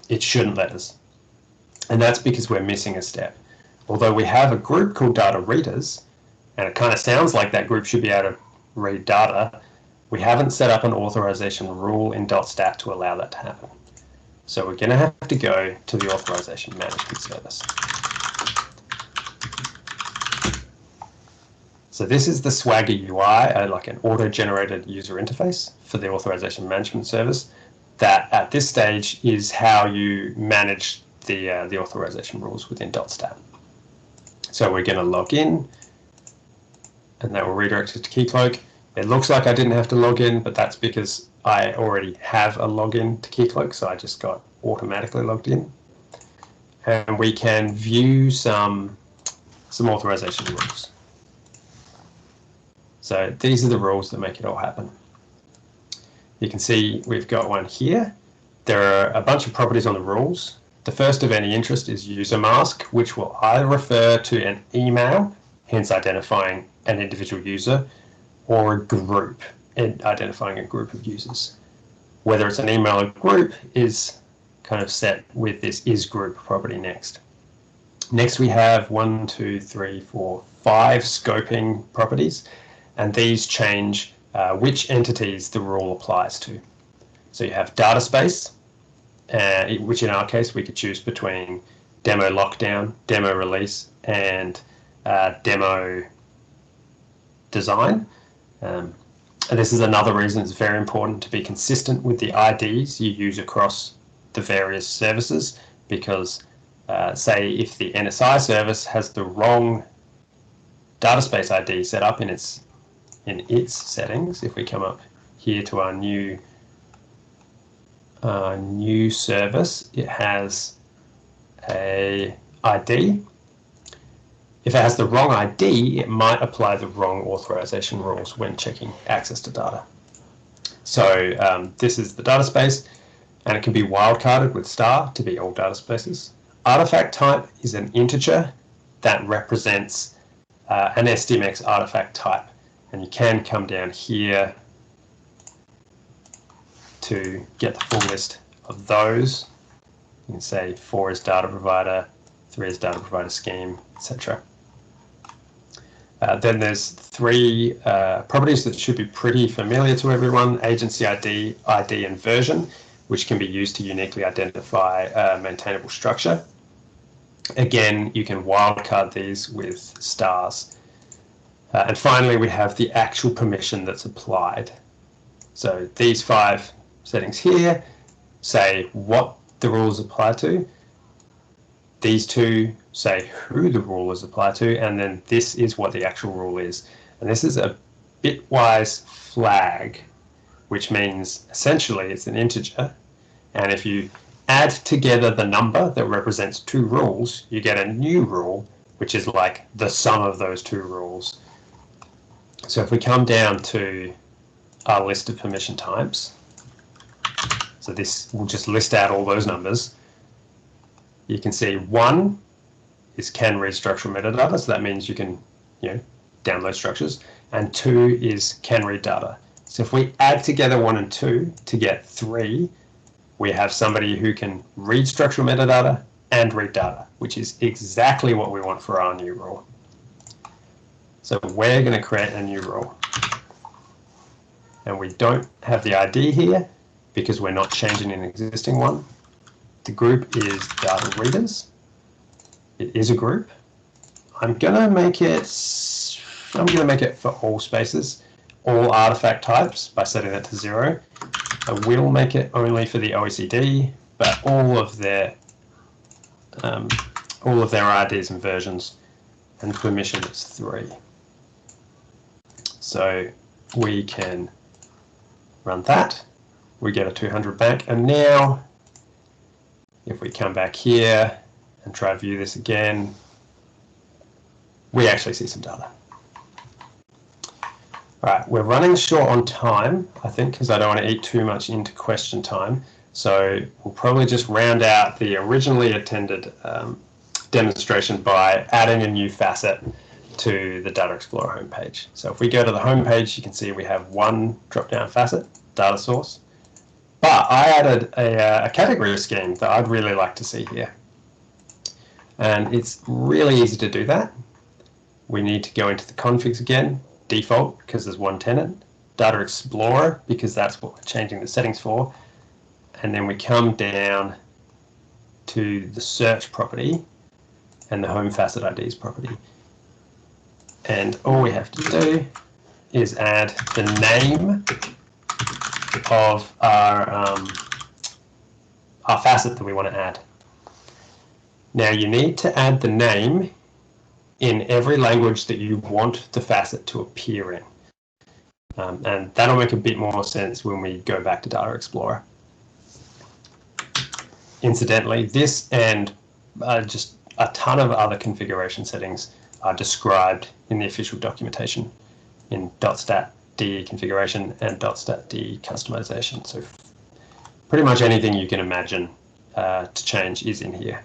it shouldn't let us. And that's because we're missing a step. Although we have a group called data readers, and it kind of sounds like that group should be able to read data, we haven't set up an authorization rule in .stat to allow that to happen. So we're going to have to go to the Authorization Management Service. So this is the Swagger UI, like an auto-generated user interface for the Authorization Management Service. That at this stage is how you manage the authorization rules within .stat. So we're going to log in, and that will redirect us to Keycloak. It looks like I didn't have to log in, but that's because I already have a login to Keycloak, so I just got automatically logged in. And we can view some authorization rules. So these are the rules that make it all happen. You can see we've got one here. There are a bunch of properties on the rules. The first of any interest is user mask, which will either refer to an email, hence identifying an individual user, or a group, identifying a group of users. Whether it's an email or group is kind of set with this isGroup property next. Next we have 5 scoping properties, and these change which entities the rule applies to. So you have data space, which in our case we could choose between demo lockdown, demo release, and demo design. And this is another reason it's very important to be consistent with the IDs you use across the various services, because say if the NSI service has the wrong data space ID set up in its settings, if we come up here to our new service, it has a ID. If it has the wrong ID, it might apply the wrong authorization rules when checking access to data. So this is the data space, and it can be wildcarded with star to be all data spaces. Artifact type is an integer that represents an SDMX artifact type, and you can come down here to get the full list of those. You can say 4 is data provider, 3 is data provider scheme, etc. Then there's 3 properties that should be pretty familiar to everyone: agency ID, ID, and version, which can be used to uniquely identify a maintainable structure. Again, you can wildcard these with stars. And finally, we have the actual permission that's applied. So these 5 settings here say what the rules apply to. These 2 say who the rule is applied to, and then this is what the actual rule is. And this is a bitwise flag, which means essentially it's an integer. And if you add together the number that represents 2 rules, you get a new rule, which is like the sum of those 2 rules. So if we come down to our list of permission types, so this will just list out all those numbers. You can see 1 is can read structural metadata, so that means you can download structures, and 2 is can read data. So if we add together 1 and 2 to get 3, we have somebody who can read structural metadata and read data, which is exactly what we want for our new rule. So we're going to create a new rule. And we don't have the ID here because we're not changing an existing one. The group is data readers. It is a group. I'm going to make it for all spaces, all artifact types by setting that to 0. I will make it only for the OECD, but all of their IDs and versions, and permission is 3. So we can run that. We get a 200 back, and now if we come back here and try to view this again, we actually see some data. All right, we're running short on time, I think, because I don't want to eat too much into question time. So we'll probably just round out the originally intended demonstration by adding a new facet to the Data Explorer homepage. So if we go to the homepage, you can see we have one drop-down facet, data source. But I added a category scheme that I'd really like to see here. And it's really easy to do that. We need to go into the configs again, default, because there's one tenant, Data Explorer, because that's what we're changing the settings for. And then we come down to the search property and the home facet IDs property. And all we have to do is add the name of our facet that we want to add. Now you need to add the name in every language that you want the facet to appear in. And that'll make a bit more sense when we go back to Data Explorer. Incidentally, this and just a ton of other configuration settings are described in the official documentation in .stat DE configuration and .stat DE customization. So pretty much anything you can imagine to change is in here.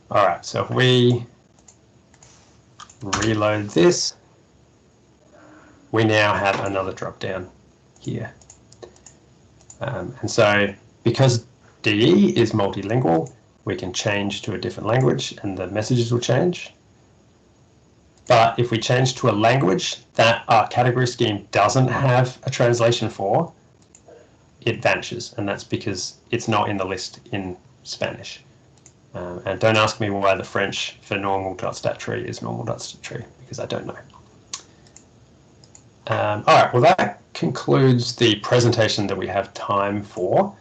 All right, so if we reload this, we now have another drop down here. And so because DE is multilingual, we can change to a different language and the messages will change. But if we change to a language that our category scheme doesn't have a translation for, it vanishes. And that's because it's not in the list in Spanish. And don't ask me why the French for normal.stat tree is normal.stat tree, because I don't know. All right, well, that concludes the presentation that we have time for.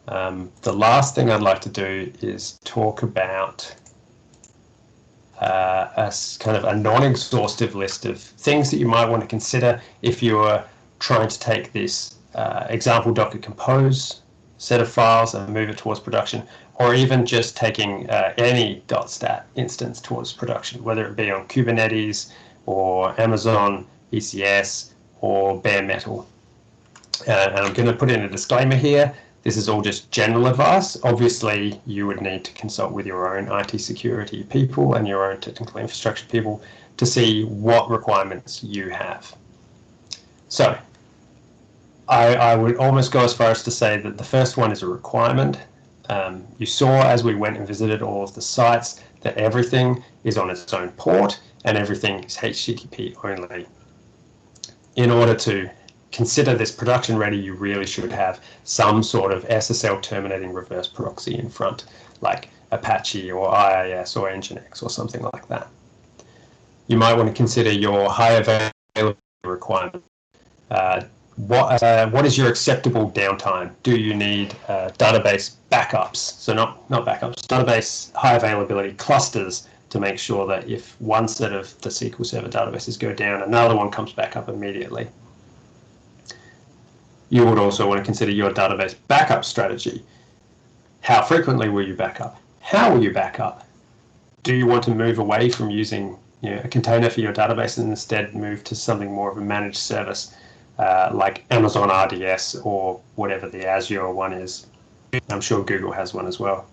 The last thing I'd like to do is talk about a kind of a non-exhaustive list of things that you might want to consider if you are trying to take this example Docker Compose set of files and move it towards production, or even just taking any .stat instance towards production, whether it be on Kubernetes or Amazon ECS or bare metal. And I'm going to put in a disclaimer here. This is all just general advice. Obviously, you would need to consult with your own IT security people and your own technical infrastructure people to see what requirements you have. So I would almost go as far as to say that the first one is a requirement. You saw as we went and visited all of the sites that everything is on its own port and everything is HTTP only. In order to consider this production ready, you really should have some sort of SSL terminating reverse proxy in front, like Apache or IIS or Nginx or something like that. You might want to consider your high availability requirement. What is your acceptable downtime? Do you need database backups? So not backups, database high availability clusters to make sure that if one set of the SQL Server databases go down, another one comes back up immediately. You would also want to consider your database backup strategy. How frequently will you back up? How will you back up? Do you want to move away from using a container for your database and instead move to something more of a managed service like Amazon RDS or whatever the Azure one is? I'm sure Google has one as well.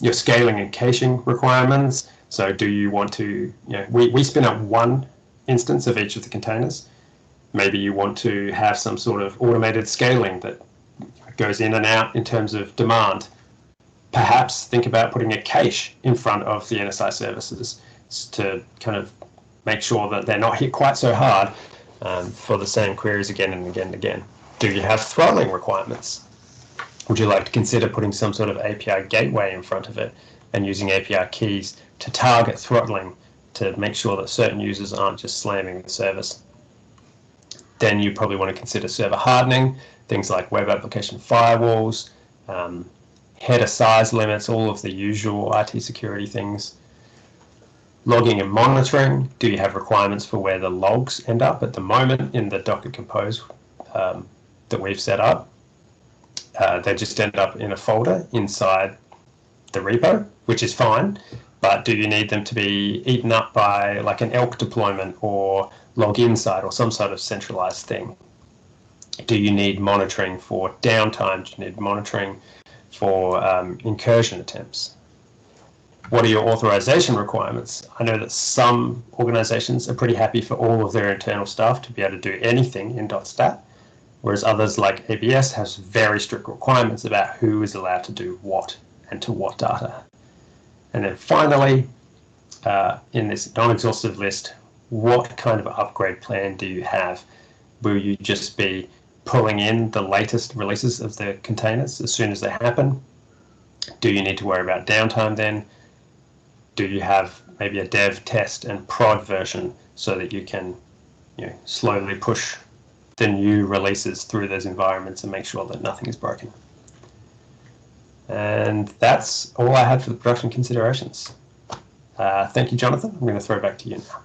Your scaling and caching requirements. So do you want to, we spin up one instance of each of the containers. Maybe you want to have some sort of automated scaling that goes in and out in terms of demand. Perhaps think about putting a cache in front of the Nsi services to kind of make sure that they're not hit quite so hard for the same queries again and again and again. Do you have throttling requirements? Would you like to consider putting some sort of API gateway in front of it and using API keys to target throttling to make sure that certain users aren't just slamming the service? Then you probably want to consider server hardening, things like web application firewalls, header size limits, all of the usual IT security things. Logging and monitoring. Do you have requirements for where the logs end up? At the moment in the Docker Compose that we've set up, they just end up in a folder inside the repo, which is fine. But do you need them to be eaten up by like an elk deployment or log inside or some sort of centralized thing? Do you need monitoring for downtime? Do you need monitoring for incursion attempts? what are your authorization requirements? I know that some organizations are pretty happy for all of their internal staff to be able to do anything in .stat, whereas others like ABS has very strict requirements about who is allowed to do what and to what data. And then finally, in this non-exhaustive list, what kind of upgrade plan do you have? Will you just be pulling in the latest releases of the containers as soon as they happen? Do you need to worry about downtime then? Do you have maybe a dev, test, and prod version so that you can slowly push the new releases through those environments and make sure that nothing is broken? And that's all I had for the production considerations. Thank you, Jonathan. I'm going to throw it back to you now.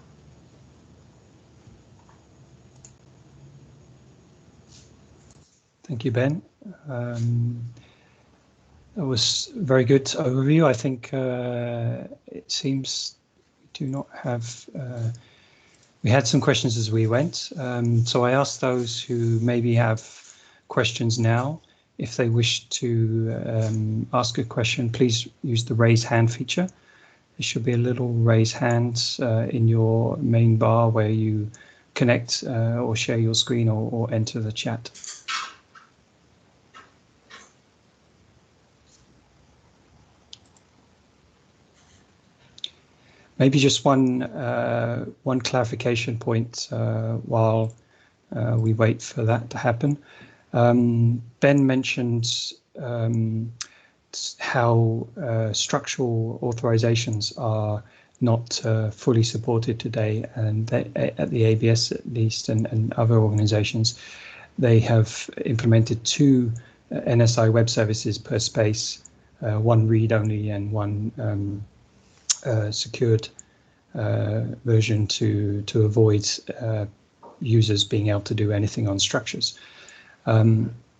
Thank you, Ben. That was a very good overview. I think it seems we do not have... we had some questions as we went. So I asked those who maybe have questions now, if they wish to ask a question, please use the raise hand feature. There should be a little raise hand in your main bar where you connect or share your screen or enter the chat. Maybe just one clarification point while we wait for that to happen. Ben mentioned how structural authorizations are not fully supported today, and at the ABS at least, and other organizations, they have implemented 2 NSI web services per space, one read-only and one secured version to avoid users being able to do anything on structures.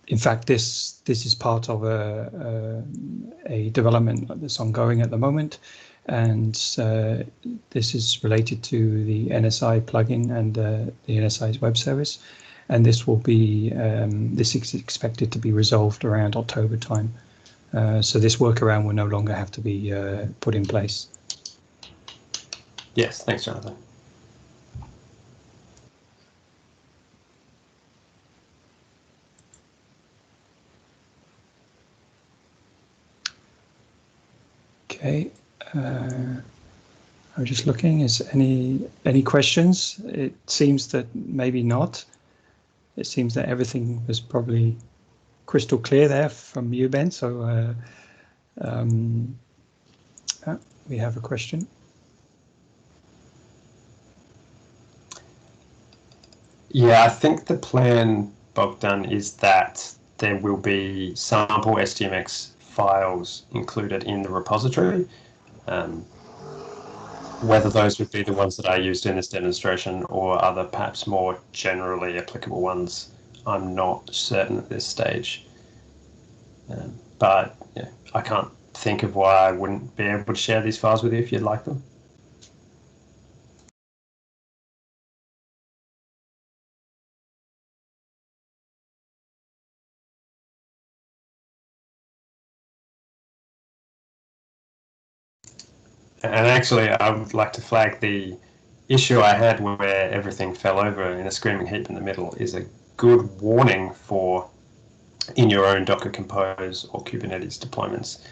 In fact, this is part of a development that's ongoing at the moment, and this is related to the NSI plugin and the NSI's web service, and this will be this is expected to be resolved around October time. So this workaround will no longer have to be put in place. Yes, thanks, Jonathan. Okay, I'm just looking. Is any questions? It seems that maybe not. It seems that everything was probably crystal clear there from you, Ben. So we have a question. Yeah, I think the plan, Bogdan, is that there will be sample SDMX files included in the repository. Whether those would be the ones that I used in this demonstration or other perhaps more generally applicable ones, I'm not certain at this stage. But yeah, I can't think of why I wouldn't be able to share these files with you if you'd like them. And actually, I would like to flag the issue I had where everything fell over in a screaming heap in the middle is a good warning for in your own Docker Compose or Kubernetes deployments,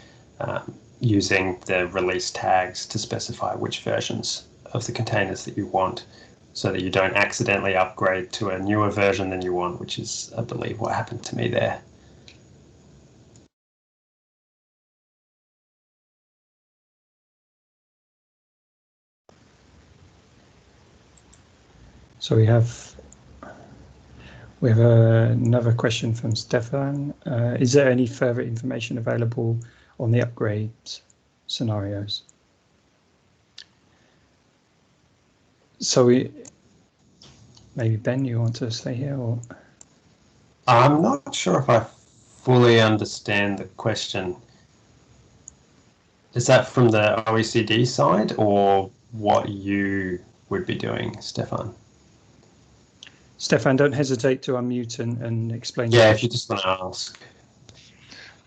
using the release tags to specify which versions of the containers that you want, so that you don't accidentally upgrade to a newer version than you want, which is, I believe, what happened to me there. So we have another question from Stefan. Is there any further information available on the upgrade scenarios? So maybe Ben, you want to stay here, or? I'm not sure if I fully understand the question. Is that from the OECD side or what you would be doing, Stefan? Stefan, don't hesitate to unmute and explain. Yeah, if you just want to ask.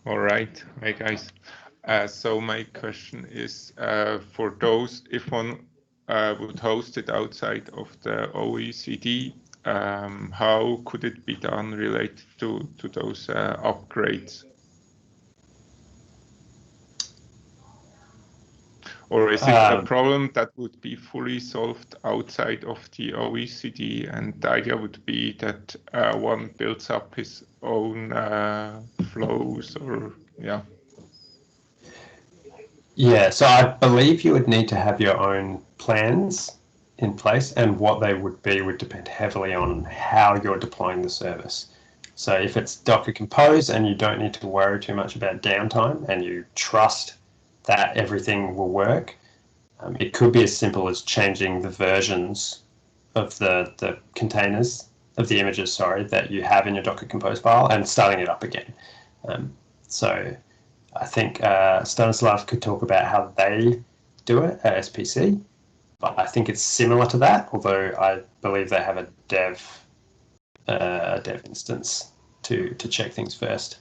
All right. Hi, guys. So my question is, for those, if one would host it outside of the OECD, how could it be done related to those upgrades? Or is it a problem that would be fully solved outside of the OECD, and the idea would be that one builds up his own flows, or yeah? Yeah, so I believe you would need to have your own plans in place, and what they would be would depend heavily on how you're deploying the service. So if it's Docker Compose and you don't need to worry too much about downtime and you trust that everything will work, it could be as simple as changing the versions of the containers, of the images, sorry, that you have in your Docker Compose file and starting it up again. So I think Stanislav could talk about how they do it at SPC, but I think it's similar to that, although I believe they have a dev instance to check things first.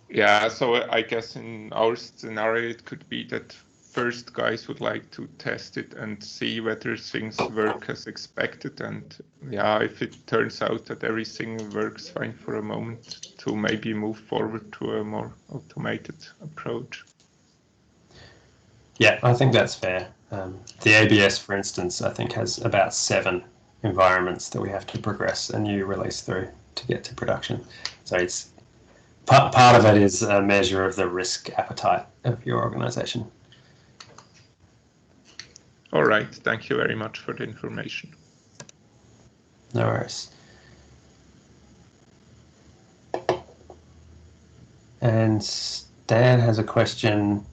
Yeah, so I guess in our scenario, it could be that first guys would like to test it and see whether things work as expected. And yeah, if it turns out that everything works fine for a moment, to maybe move forward to a more automated approach. Yeah, I think that's fair. The ABS, for instance, I think has about 7 environments that we have to progress a new release through to get to production. So it's part of it is a measure of the risk appetite of your organization. All right, thank you very much for the information. No worries. And Dan has a question.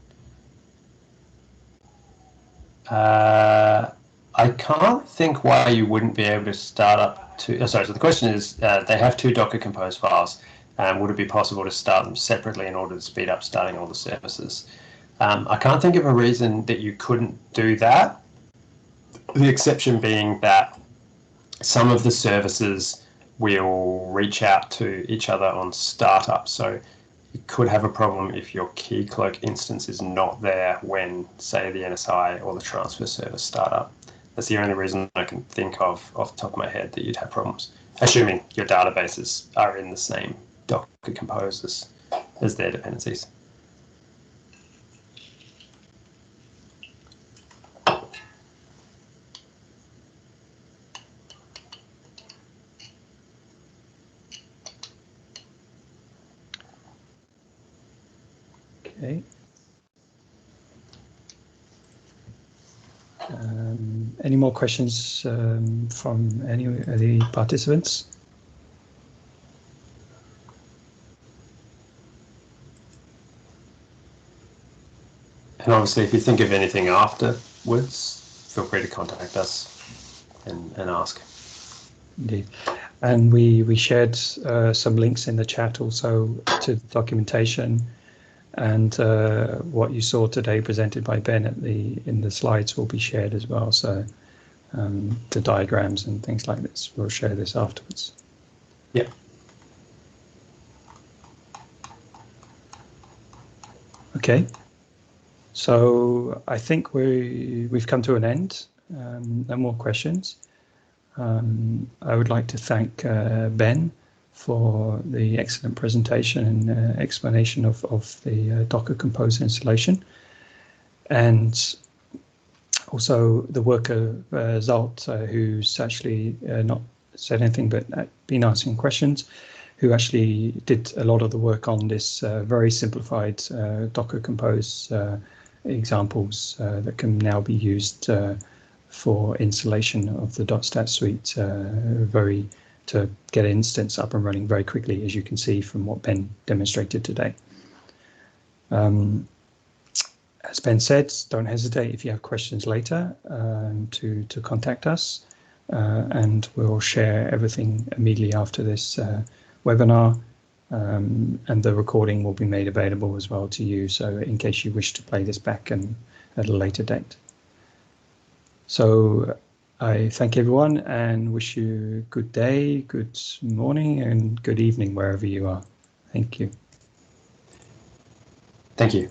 I can't think why you wouldn't be able to start up two. So the question is, they have 2 Docker Compose files. Would it be possible to start them separately in order to speed up starting all the services? I can't think of a reason that you couldn't do that. The exception being that some of the services will reach out to each other on startup. So you could have a problem if your Keycloak instance is not there when, say, the NSI or the transfer service start up. That's the only reason I can think of off the top of my head that you'd have problems, assuming your databases are in the same Docker Compose as their dependencies. Okay. Any more questions from any of the participants? And obviously, if you think of anything afterwards, feel free to contact us and ask. Indeed. And we shared some links in the chat also to the documentation, and what you saw today presented by Ben in the slides will be shared as well. So the diagrams and things like this, we'll share this afterwards. Yep. Okay. So I think we've come to an end. No more questions. I would like to thank Ben for the excellent presentation and explanation of the Docker Compose installation, and also the work of Zalt, who's actually not said anything but been asking questions, who actually did a lot of the work on this very simplified Docker Compose examples that can now be used for installation of the .stat suite to get an instance up and running very quickly, as you can see from what Ben demonstrated today. As Ben said, don't hesitate if you have questions later to contact us, and we'll share everything immediately after this webinar, and the recording will be made available as well to you, so in case you wish to play this back and at a later date. So I thank everyone and wish you a good day, good morning, and good evening wherever you are. Thank you. Thank you.